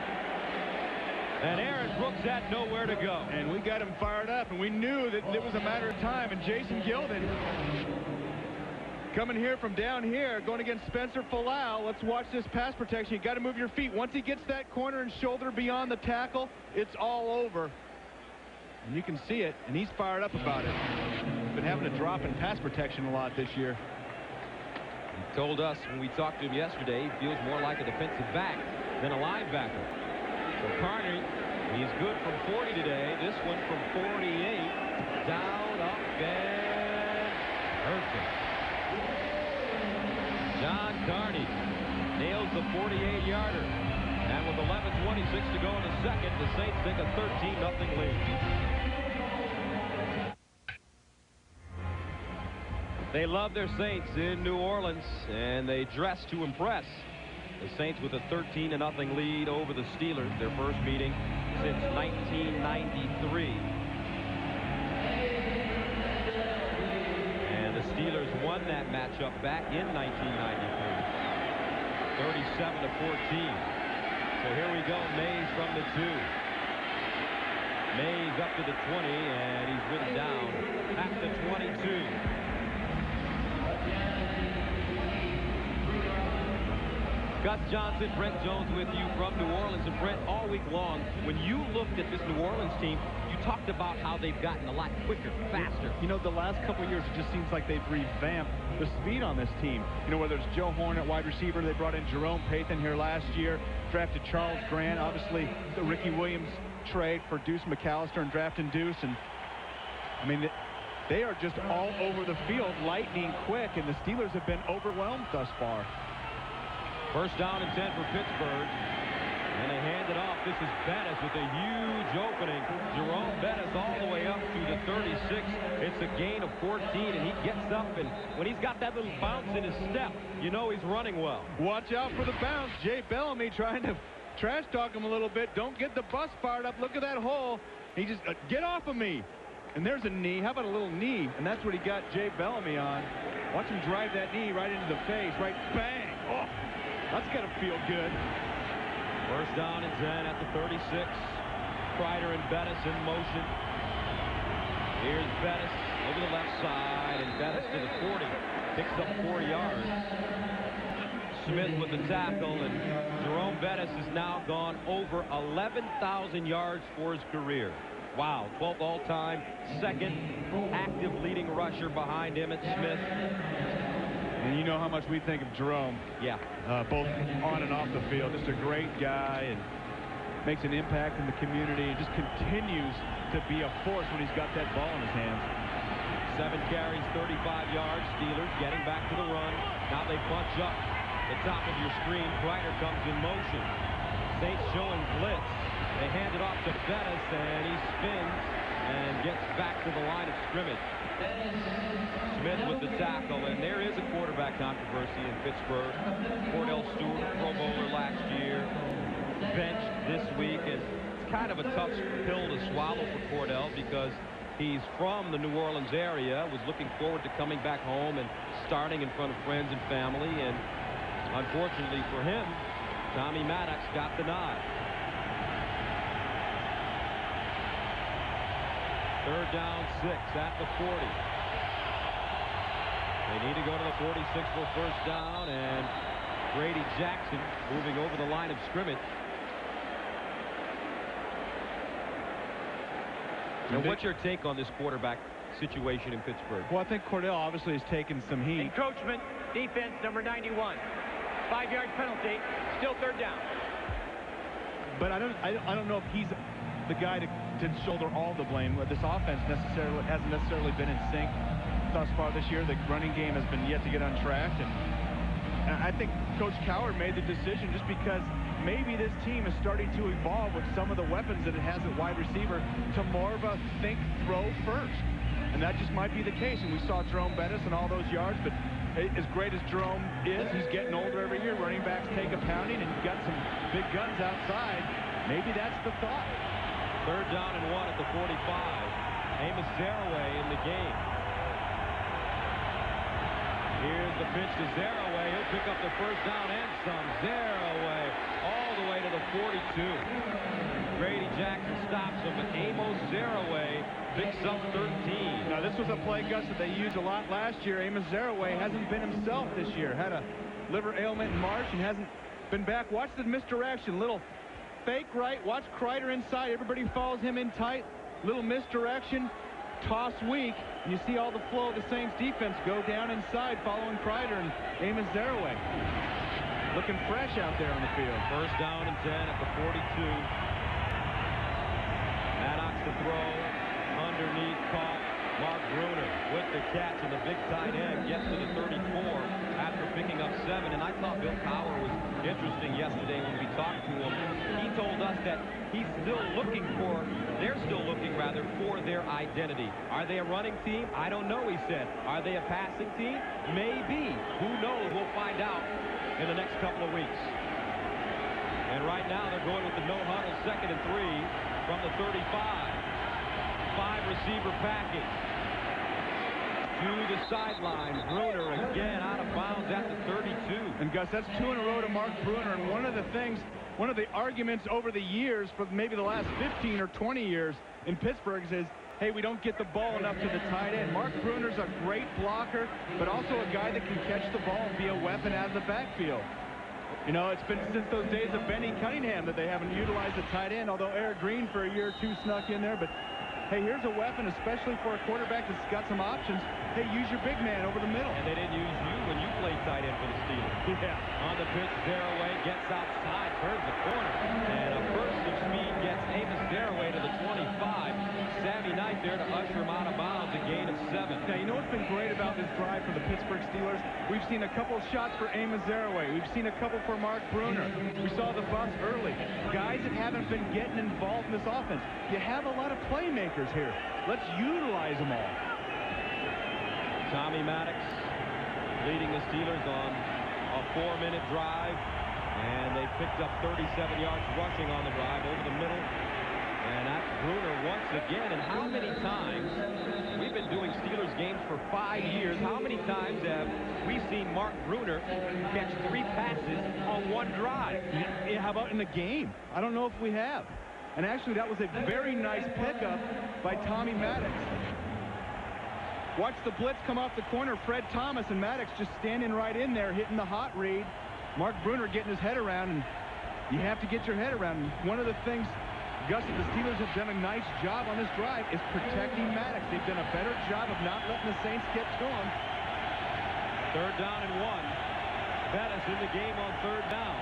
and Aaron Brooks had nowhere to go. And we got him fired up, and we knew that it was a matter of time. And Jason Gilden coming here from down here, going against Spencer Falau. Let's watch this pass protection. You got to move your feet. Once he gets that corner and shoulder beyond the tackle, it's all over. And you can see it, and he's fired up about it. Been having to drop in pass protection a lot this year. He told us when we talked to him yesterday, he feels more like a defensive back than a linebacker. So Carney, he's good from 40 today. This one from 48. Down, up, and perfect. John Carney nails the 48-yarder. And with 11:26 to go in the second, the Saints take a 13-0 lead. They love their Saints in New Orleans, and they dress to impress. The Saints with a 13-0 lead over the Steelers, their first meeting since 1993. And the Steelers won that matchup back in 1993, 37-14. So here we go, Mays from the 2. Mays up to the 20, and he's ridden down at the 22. Gus Johnson, Brent Jones with you from New Orleans. And Brent, all week long, when you looked at this New Orleans team, you talked about how they've gotten a lot quicker, faster. You know, the last couple of years, it just seems like they've revamped the speed on this team. You know, whether it's Joe Horn at wide receiver, they brought in Jerome Pathan here last year, drafted Charles Grant, obviously the Ricky Williams trade for Deuce McAllister and drafting Deuce. And I mean, They are just all over the field, lightning quick, and the Steelers have been overwhelmed thus far. First down and 10 for Pittsburgh. And they hand it off. This is Bettis with a huge opening. Jerome Bettis all the way up to the 36. It's a gain of 14, and he gets up, and when he's got that little bounce in his step, you know he's running well. Watch out for the bounce. Jay Bellamy trying to trash talk him a little bit. Don't get the bus fired up. Look at that hole. He just, get off of me. And there's a knee. How about a little knee? And that's what he got Jay Bellamy on. Watch him drive that knee right into the face. Right, bang. Oh, that's got to feel good. First down and 10 at the 36. Kreider and Bettis in motion. Here's Bettis over the left side, and Bettis to the 40. Picks up 4 yards. Smith with the tackle, and Jerome Bettis has now gone over 11,000 yards for his career. Wow, 12th all-time, second active leading rusher behind Emmitt Smith. And you know how much we think of Jerome. Yeah. Both on and off the field. Just a great guy and makes an impact in the community and just continues to be a force when he's got that ball in his hands. 7 carries, 35 yards. Steelers getting back to the run. Now they bunch up the top of your screen. Kreider comes in motion. Saints showing blitz. They hand it off to Bettis, and he spins and gets back to the line of scrimmage. Smith with the tackle, and there is a quarterback controversy in Pittsburgh. Cordell Stewart, Pro Bowler last year, benched this week, and it's kind of a tough pill to swallow for Cordell because he's from the New Orleans area, was looking forward to coming back home and starting in front of friends and family, and unfortunately for him, Tommy Maddox got the nod. Third down, 6 at the 40. They need to go to the 46 for first down, and Grady Jackson moving over the line of scrimmage. And what's your take on this quarterback situation in Pittsburgh? Well, I think Cordell obviously has taken some heat. Encroachment, defense number 91. 5-yard penalty, still third down. But I don't know if he's the guy to shoulder all the blame. This offense hasn't necessarily been in sync thus far this year. The running game has been yet to get on track, and I think Coach Coward made the decision just because maybe this team is starting to evolve with some of the weapons that it has at wide receiver to more of a think, throw first. And that just might be the case. And we saw Jerome Bettis and all those yards, but as great as Jerome is, he's getting older every year. Running backs take a pounding, and you've got some big guns outside. Maybe that's the thought. Third down and 1 at the 45. Amos Zaraway in the game. Here's the pitch to Zaraway. He'll pick up the first down and some. Zaraway all the way to the 42. Grady Jackson stops him, but Amos Zaraway picks up 13. Now, this was a play, Gus, that they used a lot last year. Amos Zaraway hasn't been himself this year. Had a liver ailment in March and hasn't been back. Watch the misdirection. Little fake right. Watch Kreider inside. Everybody follows him in tight. Little misdirection. Toss weak. And you see all the flow of the Saints defense go down inside following Kreider and Amos Zaraway. Looking fresh out there on the field. First down and 10 at the 42. Maddox to throw. Underneath caught. Mark Bruner with the catch, and the big tight end gets to the 34 after picking up 7. And I thought Bill Cowher was interesting yesterday when we talked to him. He told us that they're still looking for their identity. Are they a running team? I don't know, he said. Are they a passing team? Maybe. Who knows? We'll find out in the next couple of weeks. And right now they're going with the no-huddle 2nd and 3 from the 35. 5-receiver package. To the sideline. Bruner again out of bounds at the 32. And Gus, that's 2 in a row to Mark Bruner. And one of the arguments over the years for maybe the last 15 or 20 years in Pittsburgh is, hey, we don't get the ball enough to the tight end. Mark Bruner's a great blocker, but also a guy that can catch the ball and be a weapon out of the backfield. You know, it's been since those days of Benny Cunningham that they haven't utilized the tight end, although Eric Green for a year or two snuck in there. But hey, here's a weapon, especially for a quarterback that's got some options. Hey, use your big man over the middle. And they didn't use you when you played tight end for the Steelers. Yeah. On the pitch, Zaraway gets outside, turns the corner, and a burst of speed gets Amos Zaraway to the 25. Sammy Knight there to usher him out of bounds, a gain of 7. Now, you know what's been great about this drive for the Pittsburgh Steelers? We've seen a couple of shots for Amos Zaraway. We've seen a couple for Mark Bruner. We saw the bus early. Guys that haven't been getting involved in this offense. You have a lot of playmakers here. Let's utilize them all. Tommy Maddox leading the Steelers on a 4-minute drive. And they picked up 37 yards rushing on the drive over the middle. And that's Bruner once again. And how many times, we've been doing Steelers games for 5 years, how many times have we seen Mark Bruner catch 3 passes on one drive? Yeah, how about in the game? I don't know if we have. And actually, that was a very nice pickup by Tommy Maddox. Watch the blitz come off the corner. Fred Thomas and Maddox just standing right in there, hitting the hot read. Mark Bruner getting his head around, and you have to get your head around. And one of the things, Gus, the Steelers have done a nice job on this drive is protecting Maddox. They've done a better job of not letting the Saints get to him. 3rd down and 1. Bettis in the game on 3rd down.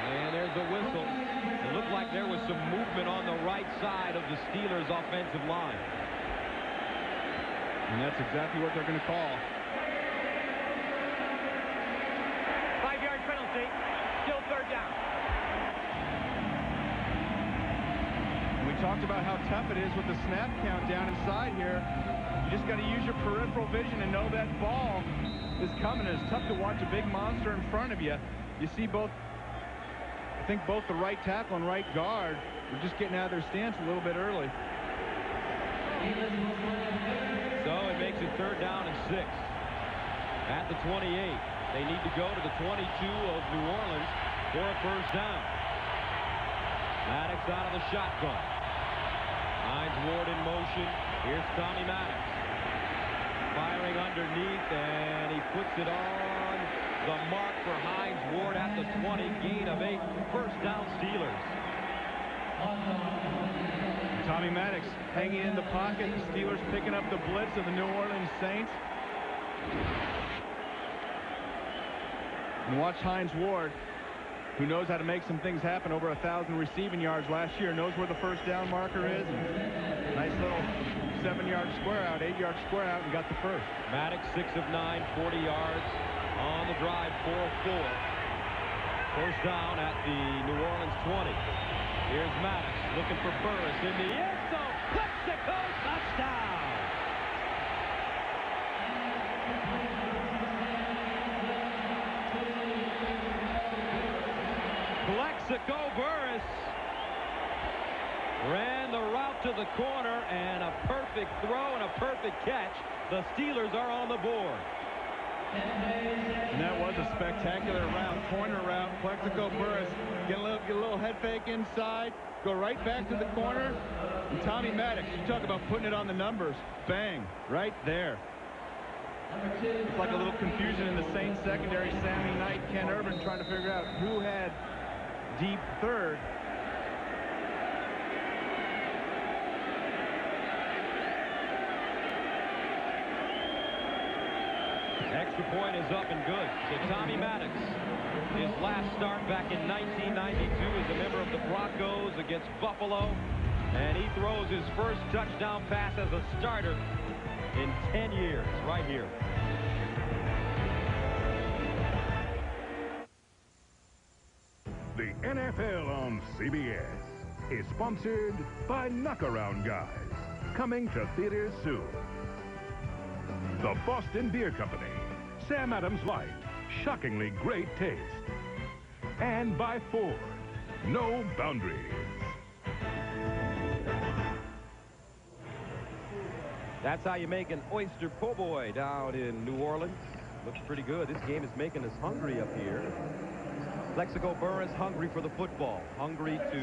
And there's a whistle. It looked like there was some movement on the right side of the Steelers' offensive line. And that's exactly what they're going to call. 5-yard penalty. Still 3rd down. We talked about how tough it is with the snap count down inside here. You just got to use your peripheral vision and know that ball is coming. It's tough to watch a big monster in front of you. You see both, I think both the right tackle and right guard were just getting out of their stance a little bit early. So it makes it 3rd down and 6. At the 28. They need to go to the 22 of New Orleans for a 1st down. Maddox out of the shotgun. Hines Ward in motion. Here's Tommy Maddox. Firing underneath, and he puts it on the mark for Hines Ward at the 20. Gain of 8. 1st down Steelers. Tommy Maddox hanging in the pocket. The Steelers picking up the blitz of the New Orleans Saints. And watch Hines Ward, who knows how to make some things happen, over 1,000 receiving yards last year, knows where the 1st down marker is. And nice little 7-yard square out, 8-yard square out, and got the 1st. Maddox 6 of 9, 40 yards on the drive, 4 of 4. 1st down at the New Orleans 20. Here's Maddox looking for Burris in the end zone. Plexico touchdown. Plexico Burris ran the route to the corner, and a perfect throw and a perfect catch. The Steelers are on the board. And that was a spectacular route, corner route. Plexico Burris get a little head fake inside, go right back to the corner. And Tommy Maddox, you talk about putting it on the numbers. Bang, right there. It's like a little confusion in the Saints secondary. Sammy Knight, Ken Urban trying to figure out who had deep 3rd. Extra point is up and good. So Tommy Maddox, his last start back in 1992 as a member of the Broncos against Buffalo. And he throws his first touchdown pass as a starter in 10 years right here. The NFL on CBS is sponsored by Knockaround Guys, coming to theaters soon. The Boston Beer Company, Sam Adams Light, shockingly great taste. And by Ford, no boundaries. That's how you make an oyster po' boy down in New Orleans. Looks pretty good. This game is making us hungry up here. Plexico Burris hungry for the football, hungry to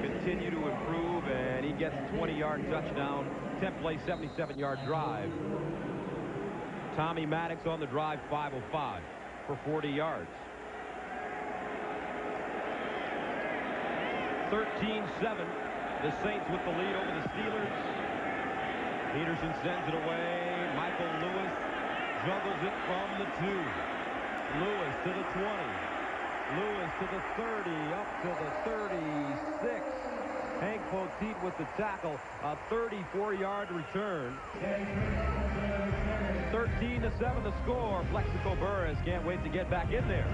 continue to improve, and he gets a 20-yard touchdown, 10-play, 77-yard drive. Tommy Maddox on the drive, 5 of 5 for 40 yards. 13-7, the Saints with the lead over the Steelers. Peterson sends it away. Michael Lewis juggles it from the 2. Lewis to the 20. Lewis to the 30, up to the 36. Hank Poteet with the tackle, a 34-yard return. 13-7 the score. Plexico Burris can't wait to get back in there.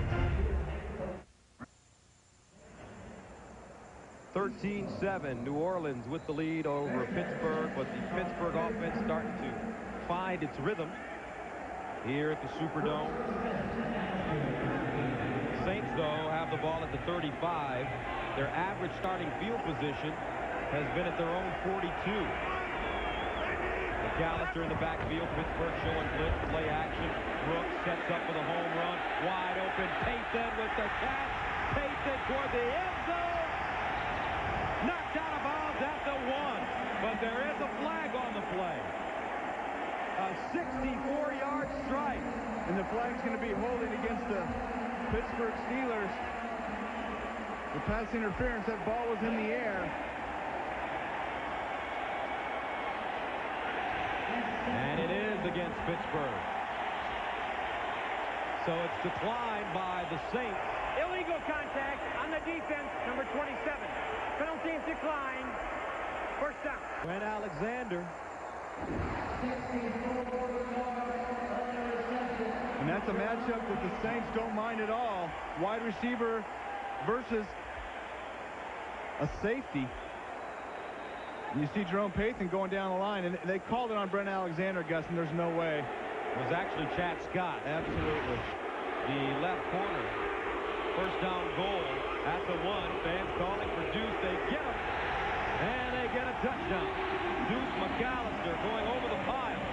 13-7, New Orleans with the lead over Pittsburgh, but the Pittsburgh offense starting to find its rhythm here at the Superdome. Saints, though, have the ball at the 35. Their average starting field position has been at their own 42. McAllister in the backfield. Pittsburgh showing blitz, play action. Brooks sets up for the home run. Wide open. Payton with the catch. Payton toward the end zone. Knocked out of bounds at the 1. But there is a flag on the play. A 64-yard strike. And the flag's going to be holding against the Pittsburgh Steelers. The pass interference, that ball was in the air. And it is against Pittsburgh. So it's declined by the Saints. Illegal contact on the defense, number 27. Penalty is declined. First down. Trent Alexander. And that's a matchup that the Saints don't mind at all. Wide receiver versus a safety. And you see Jerome Payton going down the line, and they called it on Brent Alexander, Gus, and there's no way. It was actually Chad Scott. Absolutely. The left corner. First down goal at the 1. Fans calling for Deuce. They get him. And they get a touchdown. Deuce McAllister going over the pile.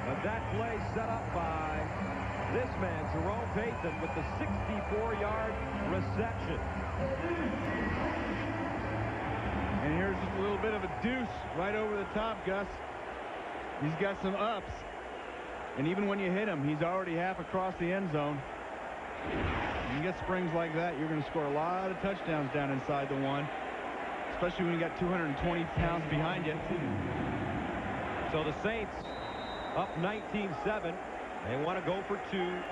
But that play set up by this man, Jerome Payton, with the 64-yard reception. And here's just a little bit of a deuce right over the top, Gus. He's got some ups. And even when you hit him, he's already half across the end zone. When you get springs like that, you're going to score a lot of touchdowns down inside the 1. Especially when you got 220 pounds behind you. So the Saints up 19-7. They want to go for 2.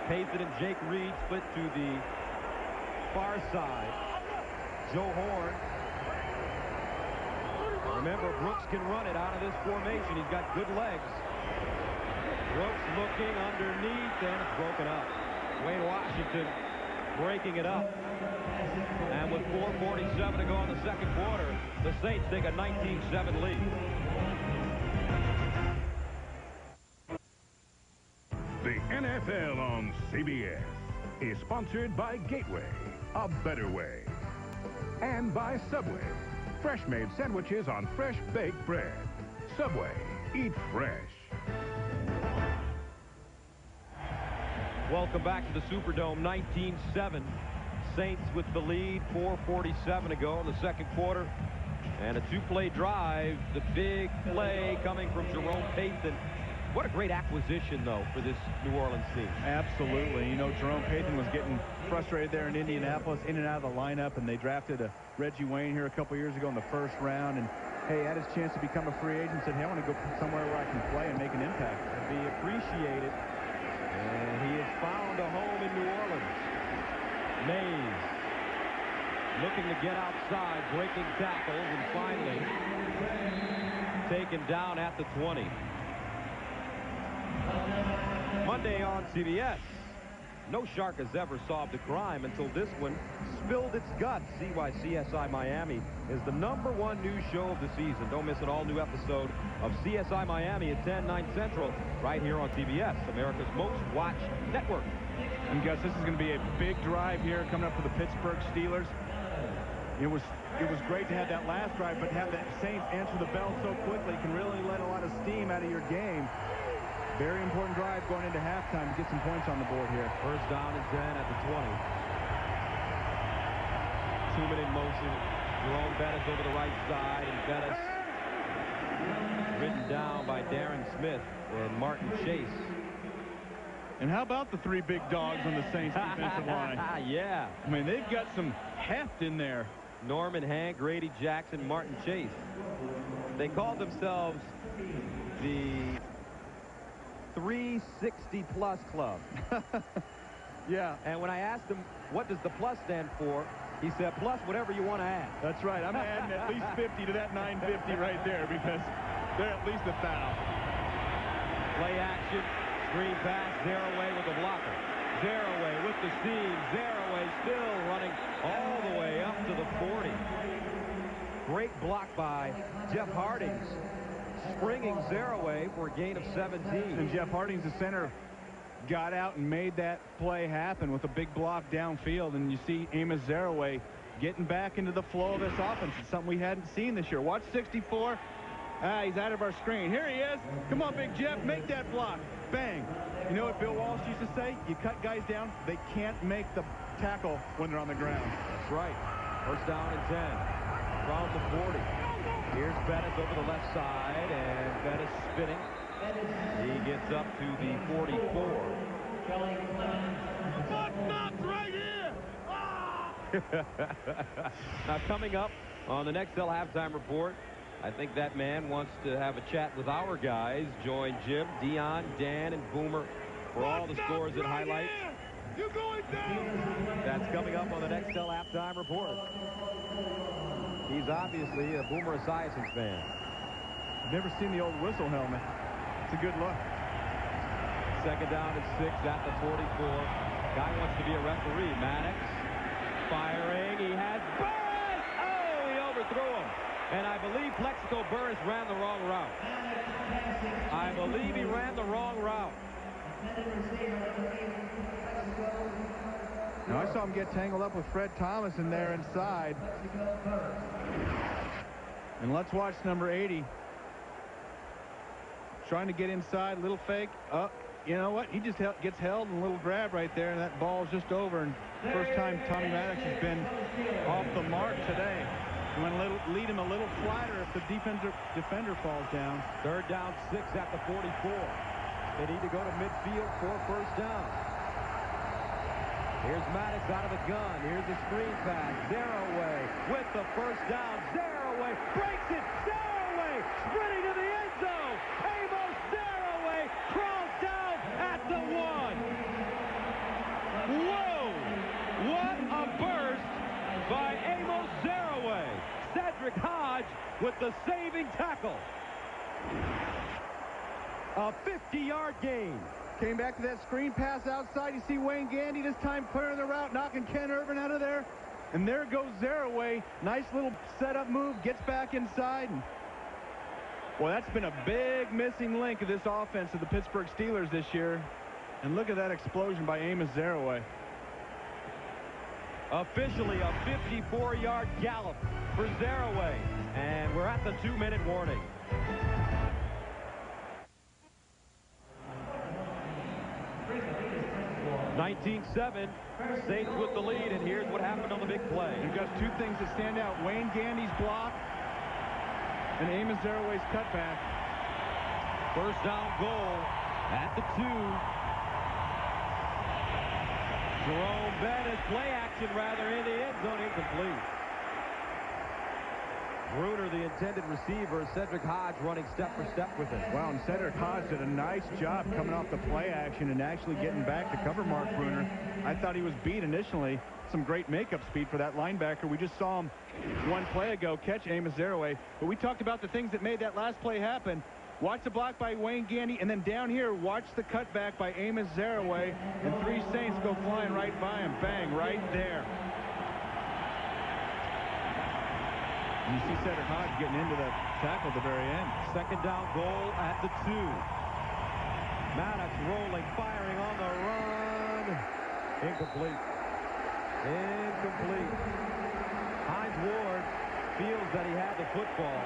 Payton and Jake Reed split to the far side. Joe Horn. Remember, Brooks can run it out of this formation. He's got good legs. Brooks looking underneath, and it's broken up. Wayne Washington breaking it up. And with 4:47 to go in the second quarter, the Saints take a 19-7 lead. The NFL on CBS is sponsored by Gateway, a better way. And by Subway, fresh-made sandwiches on fresh baked bread. Subway, eat fresh. Welcome back to the Superdome. 19-7. Saints with the lead. 4:47 to go in the second quarter. And a 2-play drive. The big play coming from Jerome Payton. What a great acquisition, though, for this New Orleans team. Absolutely. You know, Jerome Payton was getting frustrated there in Indianapolis, in and out of the lineup, and they drafted Reggie Wayne here a couple years ago in the first round. And, hey, had his chance to become a free agent, said, hey, I want to go somewhere where I can play and make an impact. And be appreciated. And he has found a home in New Orleans. Mays looking to get outside, breaking tackles, and finally taken down at the 20. Monday on CBS. No shark has ever solved a crime until this one spilled its guts. See why CSI Miami is the #1 news show of the season. Don't miss an all-new episode of CSI Miami at 10, 9 Central, right here on CBS, America's most watched network. And Gus, this is going to be a big drive here coming up for the Pittsburgh Steelers. It was great to have that last drive, but have the Saints answer the bell so quickly can really let a lot of steam out of your game. Very important drive going into halftime to get some points on the board here. First down and 10 at the 20. 2-minute motion. Jerome Bettis over the right side, and Bettis ridden down by Darren Smith and Martin Chase. And how about the 3 big dogs on the Saints defensive line? Yeah. I mean, they've got some heft in there. Norman Hank, Grady Jackson, Martin Chase. They called themselves the 360-plus club. Yeah. And when I asked him, what does the plus stand for, he said, plus whatever you want to add. That's right. I'm adding at least 50 to that 950 right there because they're at least 1,000. Play action. Screen pass. Zaraway with the blocker. Zaraway with the seam. Zaraway still running all the way up to the 40. Great block by Jeff Hardings, springing Zaraway for a gain of 17. And Jeff Hardings, the center, got out and made that play happen with a big block downfield. And you see Amos Zaraway getting back into the flow of this offense. It's something we hadn't seen this year. Watch 64. He's out of our screen. Here he is. Come on, Big Jeff. Make that block. Bang. You know what Bill Walsh used to say? You cut guys down, they can't make the tackle when they're on the ground. That's right. First down and 10. Around the 40. Here's Bettis over the left side, and Bettis spinning. He gets up to the 44. Right here! Now, coming up on the next halftime report, I think that man wants to have a chat with our guys. Join Jim, Dion, Dan, and Boomer for all the scores and highlights. You're going down! That's coming up on the next halftime report. He's obviously a Boomer Esiason's fan. Never seen the old whistle helmet. It's a good look. Second down and 6 at the 44. Guy wants to be a referee. Maddox firing. He has Burris. Oh, he overthrew him. And I believe Plexico Burris ran the wrong route. I believe he ran the wrong route. Now, I saw him get tangled up with Fred Thomas in there inside. And let's watch number 80. Trying to get inside, little fake. You know what? He just gets held and a little grab right there, and that ball's just over. And first time Tommy Maddox has been off the mark today. You want to lead him a little flatter if the defender falls down. Third down, 6 at the 44. They need to go to midfield for first down. Here's Maddox out of the gun. Here's the screen pass. Zaraway with the first down. Zaraway breaks it. Zaraway sprinting to the end zone. Amos Zaraway crawls down at the 1. Whoa! What a burst by Amos Zaraway. Cedric Hodge with the saving tackle. A 50-yard gain. Came back to that screen pass outside. You see Wayne Gandy this time clearing the route, knocking Ken Irvin out of there. And there goes Zaraway. Nice little setup move. Gets back inside. And, well, that's been a big missing link of this offense of the Pittsburgh Steelers this year. And look at that explosion by Amos Zaraway. Officially a 54-yard gallop for Zaraway. And we're at the 2-minute warning. 19-7, Saints with the lead, and here's what happened on the big play. You've got two things that stand out. Wayne Gandy's block and Amos Zaraway's cutback. First down goal at the 2. Jerome Bettis, play action rather, in the end zone, incomplete. Bruner, the intended receiver, Cedric Hodge running step for step with it. Wow, and Cedric Hodge did a nice job coming off the play action and actually getting back to cover Mark Bruner. I thought he was beat initially. Some great makeup speed for that linebacker. We just saw him one play ago catch Amos Zaraway. But we talked about the things that made that last play happen. Watch the block by Wayne Gandy, and then down here, watch the cutback by Amos Zaraway, and 3 Saints go flying right by him. Bang, right there. And you see Cedric Hodge getting into the tackle at the very end. Second down goal at the 2. Maddox rolling, firing on the run. Incomplete. Incomplete. Hines Ward feels that he had the football.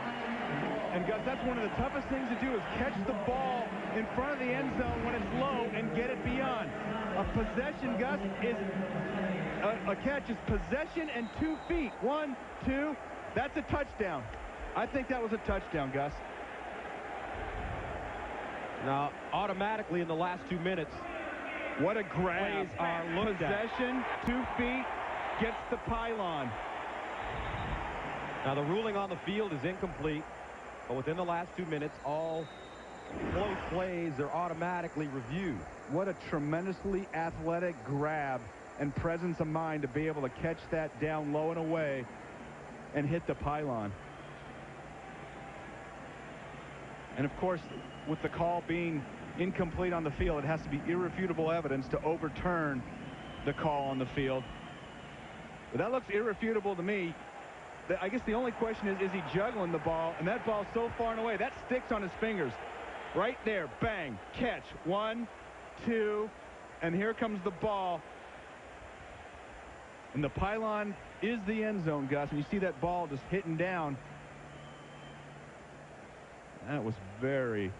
And, Gus, that's one of the toughest things to do is catch the ball in front of the end zone when it's low and get it beyond. A possession, Gus, is a catch is possession and 2 feet. 1, 2. That's a touchdown. I think that was a touchdown, Gus. Now, automatically in the last 2 minutes, what a grab. plays are looked at. Possession, 2 feet, gets the pylon. Now, the ruling on the field is incomplete. But within the last 2 minutes, all close plays are automatically reviewed. What a tremendously athletic grab and presence of mind to be able to catch that down low and away and hit the pylon. And of course, with the call being incomplete on the field, it has to be irrefutable evidence to overturn the call on the field. But that looks irrefutable to me. I guess the only question is he juggling the ball? And that ball's so far and away. That sticks on his fingers. Right there, bang, catch. 1, 2, and here comes the ball. And the pylon is the end zone, Gus. And you see that ball just hitting down. That was very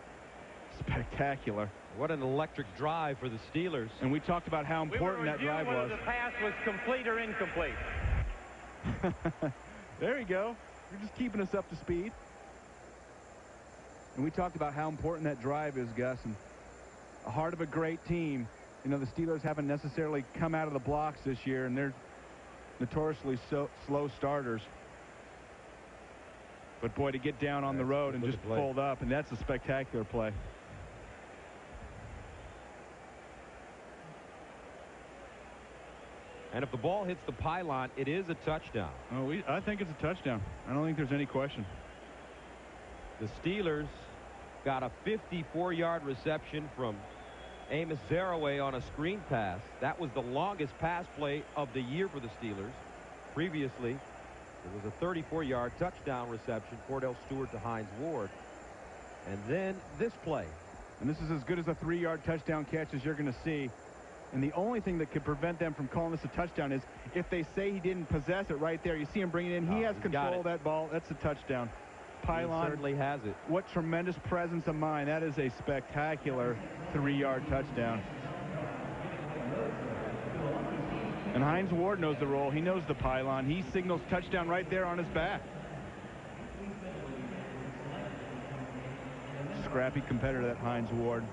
spectacular. What an electric drive for the Steelers. And we talked about how important that drive was. Whether the pass was complete or incomplete. There you go. You're just keeping us up to speed. And we talked about how important that drive is, Gus. And a heart of a great team. You know, the Steelers haven't necessarily come out of the blocks this year, and they're notoriously slow starters. But boy, to get down on the road and just fold up, and that's a spectacular play. And if the ball hits the pylon, it is a touchdown. Oh, I think it's a touchdown. I don't think there's any question. The Steelers got a 54-yard reception from Amos Zaraway on a screen pass. That was the longest pass play of the year for the Steelers. Previously, it was a 34-yard touchdown reception, Cordell Stewart to Hines Ward. And then this play. And this is as good as a 3-yard touchdown catch as you're going to see. And the only thing that could prevent them from calling this a touchdown is if they say he didn't possess it right there. You see him bring it in. He has control of that ball. That's a touchdown. Pylon. He certainly has it. What tremendous presence of mind. That is a spectacular 3-yard touchdown. And Hines Ward knows the role. He knows the pylon. He signals touchdown right there on his back. Scrappy competitor, that Hines Ward.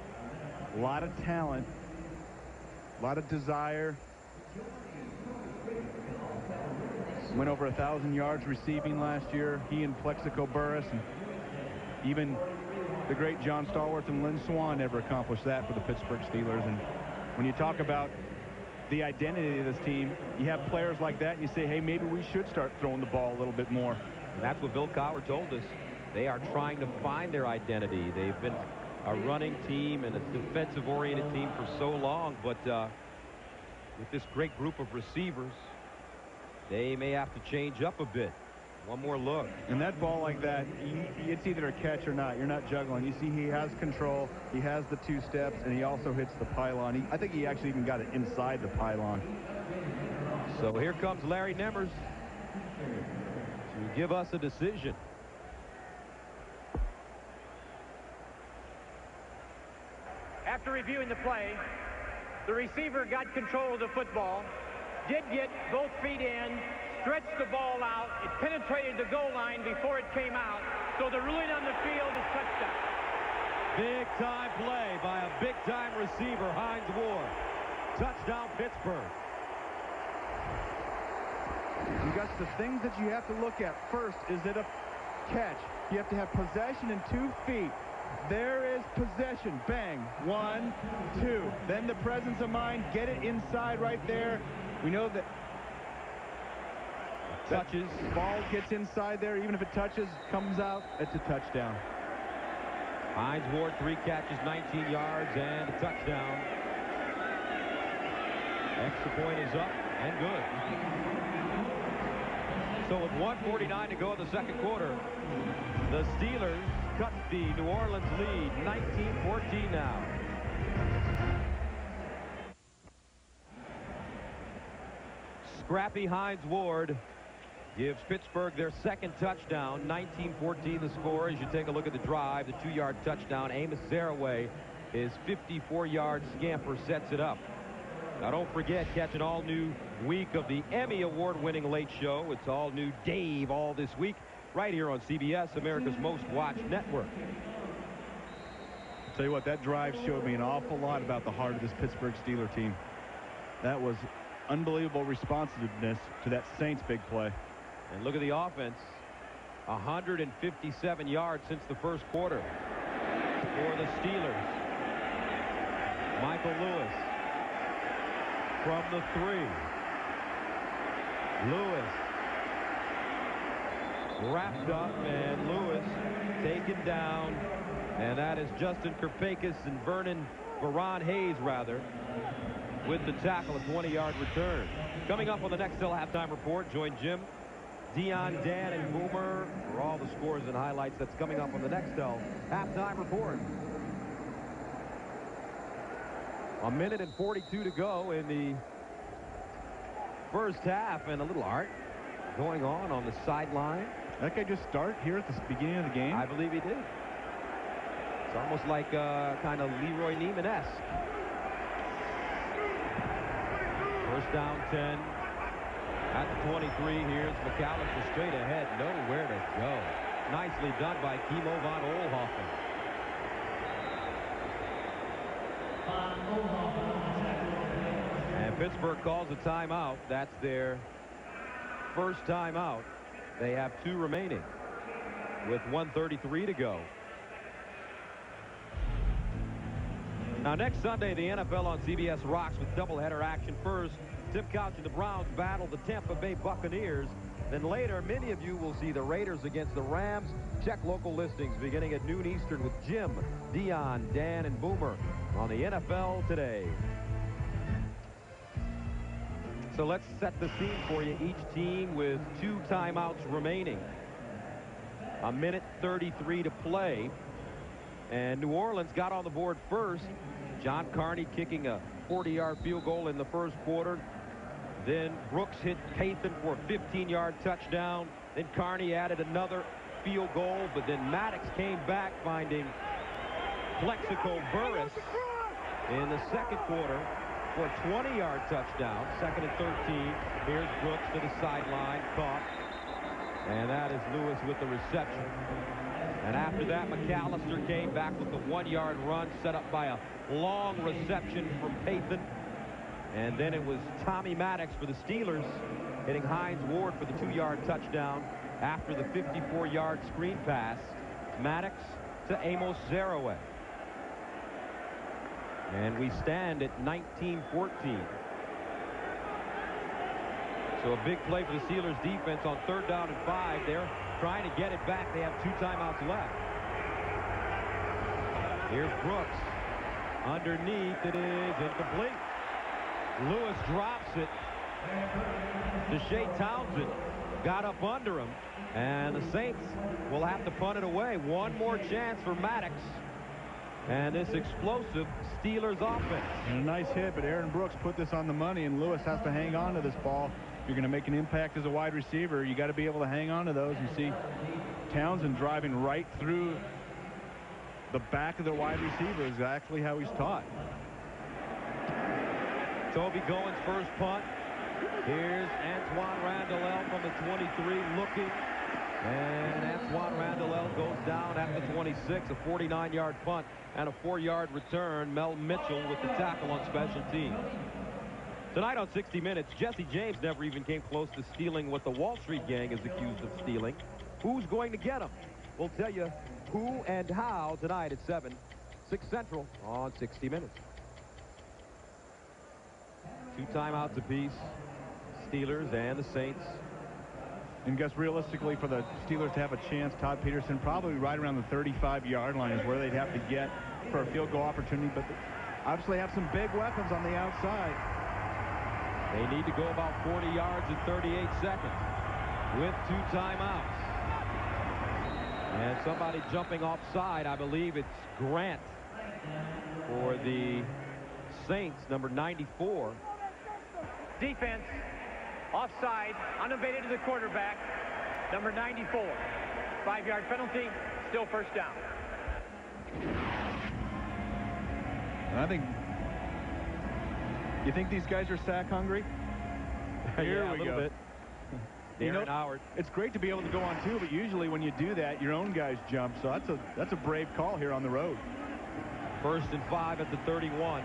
A lot of talent. A lot of desire. Went over 1,000 yards receiving last year. He and Plexico Burris, and even the great John Stallworth and Lynn Swann never accomplished that for the Pittsburgh Steelers. And when you talk about the identity of this team, you have players like that, and you say, hey, maybe we should start throwing the ball a little bit more. And that's what Bill Cowher told us. They are trying to find their identity. They've been a running team and a defensive-oriented team for so long, but with this great group of receivers, they may have to change up a bit. One more look. And that ball like that, it's either a catch or not. You're not juggling. You see he has control. He has the 2 steps, and he also hits the pylon. I think he actually even got it inside the pylon. So here comes Larry Nemmers to give us a decision. After reviewing the play, the receiver got control of the football, did get both feet in, stretched the ball out. It penetrated the goal line before it came out. So the ruling on the field is touchdown. Big-time play by a big-time receiver, Hines Ward. Touchdown, Pittsburgh. You got the things that you have to look at. First, is it a catch? You have to have possession and 2 feet. There is possession. Bang. 1, 2. Then the presence of mind. Get it inside right there. We know that touches. Ball gets inside there. Even if it touches, comes out, it's a touchdown. Hines Ward, 3 catches, 19 yards, and a touchdown. Extra point is up and good. So with 1:49 to go in the second quarter, the Steelers cut the New Orleans lead, 19-14 now. Scrappy Hines Ward gives Pittsburgh their second touchdown. 19-14 the score as you take a look at the drive. The 2-yard touchdown. Amos Zaraway, his 54-yard scamper, sets it up. Now don't forget, catch an all-new week of the Emmy Award-winning Late Show. It's all new Dave all this week, right here on CBS, America's most watched network. I'll tell you what, that drive showed me an awful lot about the heart of this Pittsburgh Steelers team. That was unbelievable responsiveness to that Saints big play. And look at the offense. 157 yards since the first quarter for the Steelers. Michael Lewis from the 3. Lewis wrapped up, and Lewis taken down, and that is Justin Kirpakis and Veron Hayes with the tackle, a 20-yard return. Coming up on the next halftime report, join Jim, Dion, Dan, and Boomer for all the scores and highlights. That's coming up on the next halftime report. A minute and 42 to go in the first half, and a little art going on the sideline. That guy just start here at the beginning of the game? I believe he did. It's almost like kind of Leroy Neiman-esque. First down 10 at the 23. Here's McAllister straight ahead, nowhere to go. Nicely done by Kimo von Oelhoffen. And Pittsburgh calls a timeout. That's their first timeout. They have 2 remaining with 1:33 to go. Now next Sunday, the NFL on CBS rocks with doubleheader action. First, Tim Couch and the Browns battle the Tampa Bay Buccaneers. Then later, many of you will see the Raiders against the Rams. Check local listings beginning at noon Eastern with Jim, Dion, Dan, and Boomer on the NFL Today. So let's set the scene for you. Each team with 2 timeouts remaining. A minute 33 to play. And New Orleans got on the board first. John Carney kicking a 40-yard field goal in the first quarter. Then Brooks hit Pathan for a 15-yard touchdown. Then Carney added another field goal. But then Maddox came back, finding Plexico Burress in the second quarter for a 20-yard touchdown. 2nd and 13. Here's Brooks to the sideline, caught. And that is Lewis with the reception. And after that, McAllister came back with a 1-yard run set up by a long reception from Pathan. And then it was Tommy Maddox for the Steelers hitting Hines Ward for the 2-yard touchdown after the 54-yard screen pass. Maddox to Amos Zaraway. And we stand at 19-14. So a big play for the Steelers defense on 3rd down and 5. They're trying to get it back. They have 2 timeouts left. Here's Brooks. Underneath, it is incomplete. Lewis drops it. Deshae Townsend got up under him. And the Saints will have to punt it away. One more chance for Maddox. And this explosive Steelers offense. And a nice hit, but Aaron Brooks put this on the money, and Lewis has to hang on to this ball. If you're going to make an impact as a wide receiver, you got to be able to hang on to those. You see Townsend driving right through the back of the wide receiver, exactly how he's taught. Toby Goins' first punt. Here's Antoine Randall from the 23 looking. And Antoine Randall goes down at the 26, a 49-yard punt and a 4-yard return. Mel Mitchell with the tackle on special teams. Tonight on 60 Minutes, Jesse James never even came close to stealing what the Wall Street gang is accused of stealing. Who's going to get him? We'll tell you who and how tonight at 7, 6 Central on 60 Minutes. 2 timeouts apiece, Steelers and the Saints. And Gus, realistically, for the Steelers to have a chance, Todd Peterson probably right around the 35-yard line is where they'd have to get for a field goal opportunity. But they obviously have some big weapons on the outside. They need to go about 40 yards in 38 seconds with 2 timeouts. And somebody jumping offside, I believe it's Grant for the Saints, number 94. Defense, offside, unevaded to the quarterback, number 94. 5-yard penalty, still first down. And I think, you think these guys are sack hungry? Here we go. Bit. You know, Howard. It's great to be able to go on 2, but usually when you do that, your own guys jump. So that's a brave call here on the road. 1st and 5 at the 31.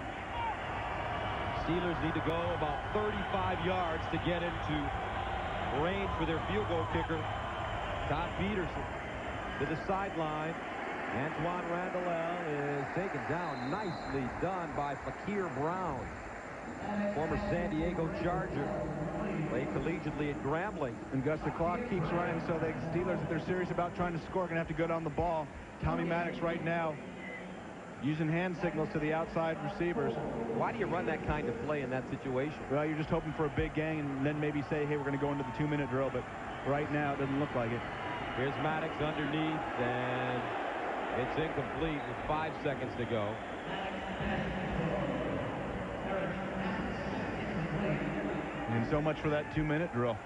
Steelers need to go about 35 yards to get into range for their field goal kicker, Todd Peterson to the sideline. Antoine Randall is taken down. Nicely done by Fakir Brown, former San Diego Charger. Played collegiately at Grambling. And Gus, the clock keeps running, so the Steelers, if they're serious about trying to score, are going to have to go down the ball. Tommy Maddox right now using hand signals to the outside receivers. Why do you run that kind of play in that situation? Well, you're just hoping for a big gang and then maybe say, hey, we're going to go into the 2-minute drill, but right now it doesn't look like it. Here's Maddox underneath, and it's incomplete with 5 seconds to go. And so much for that 2-minute drill.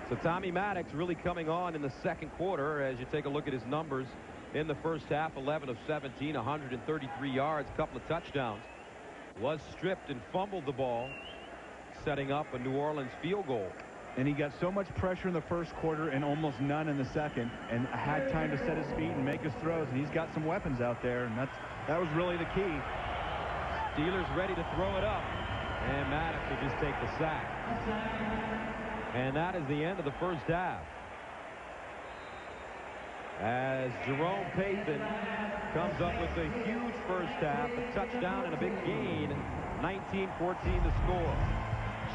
So Tommy Maddox really coming on in the second quarter as you take a look at his numbers in the first half. 11 of 17, 133 yards, a couple of touchdowns. Was stripped and fumbled the ball, setting up a New Orleans field goal. And he got so much pressure in the first quarter and almost none in the second, and had time to set his feet and make his throws, and he's got some weapons out there, and that was really the key. Steelers ready to throw it up, and Maddox will just take the sack. And that is the end of the first half, as Jerome Pathan comes up with a huge first half, a touchdown and a big gain. 19-14 the score.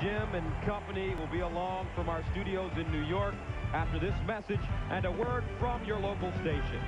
Jim and company will be along from our studios in New York after this message and a word from your local station.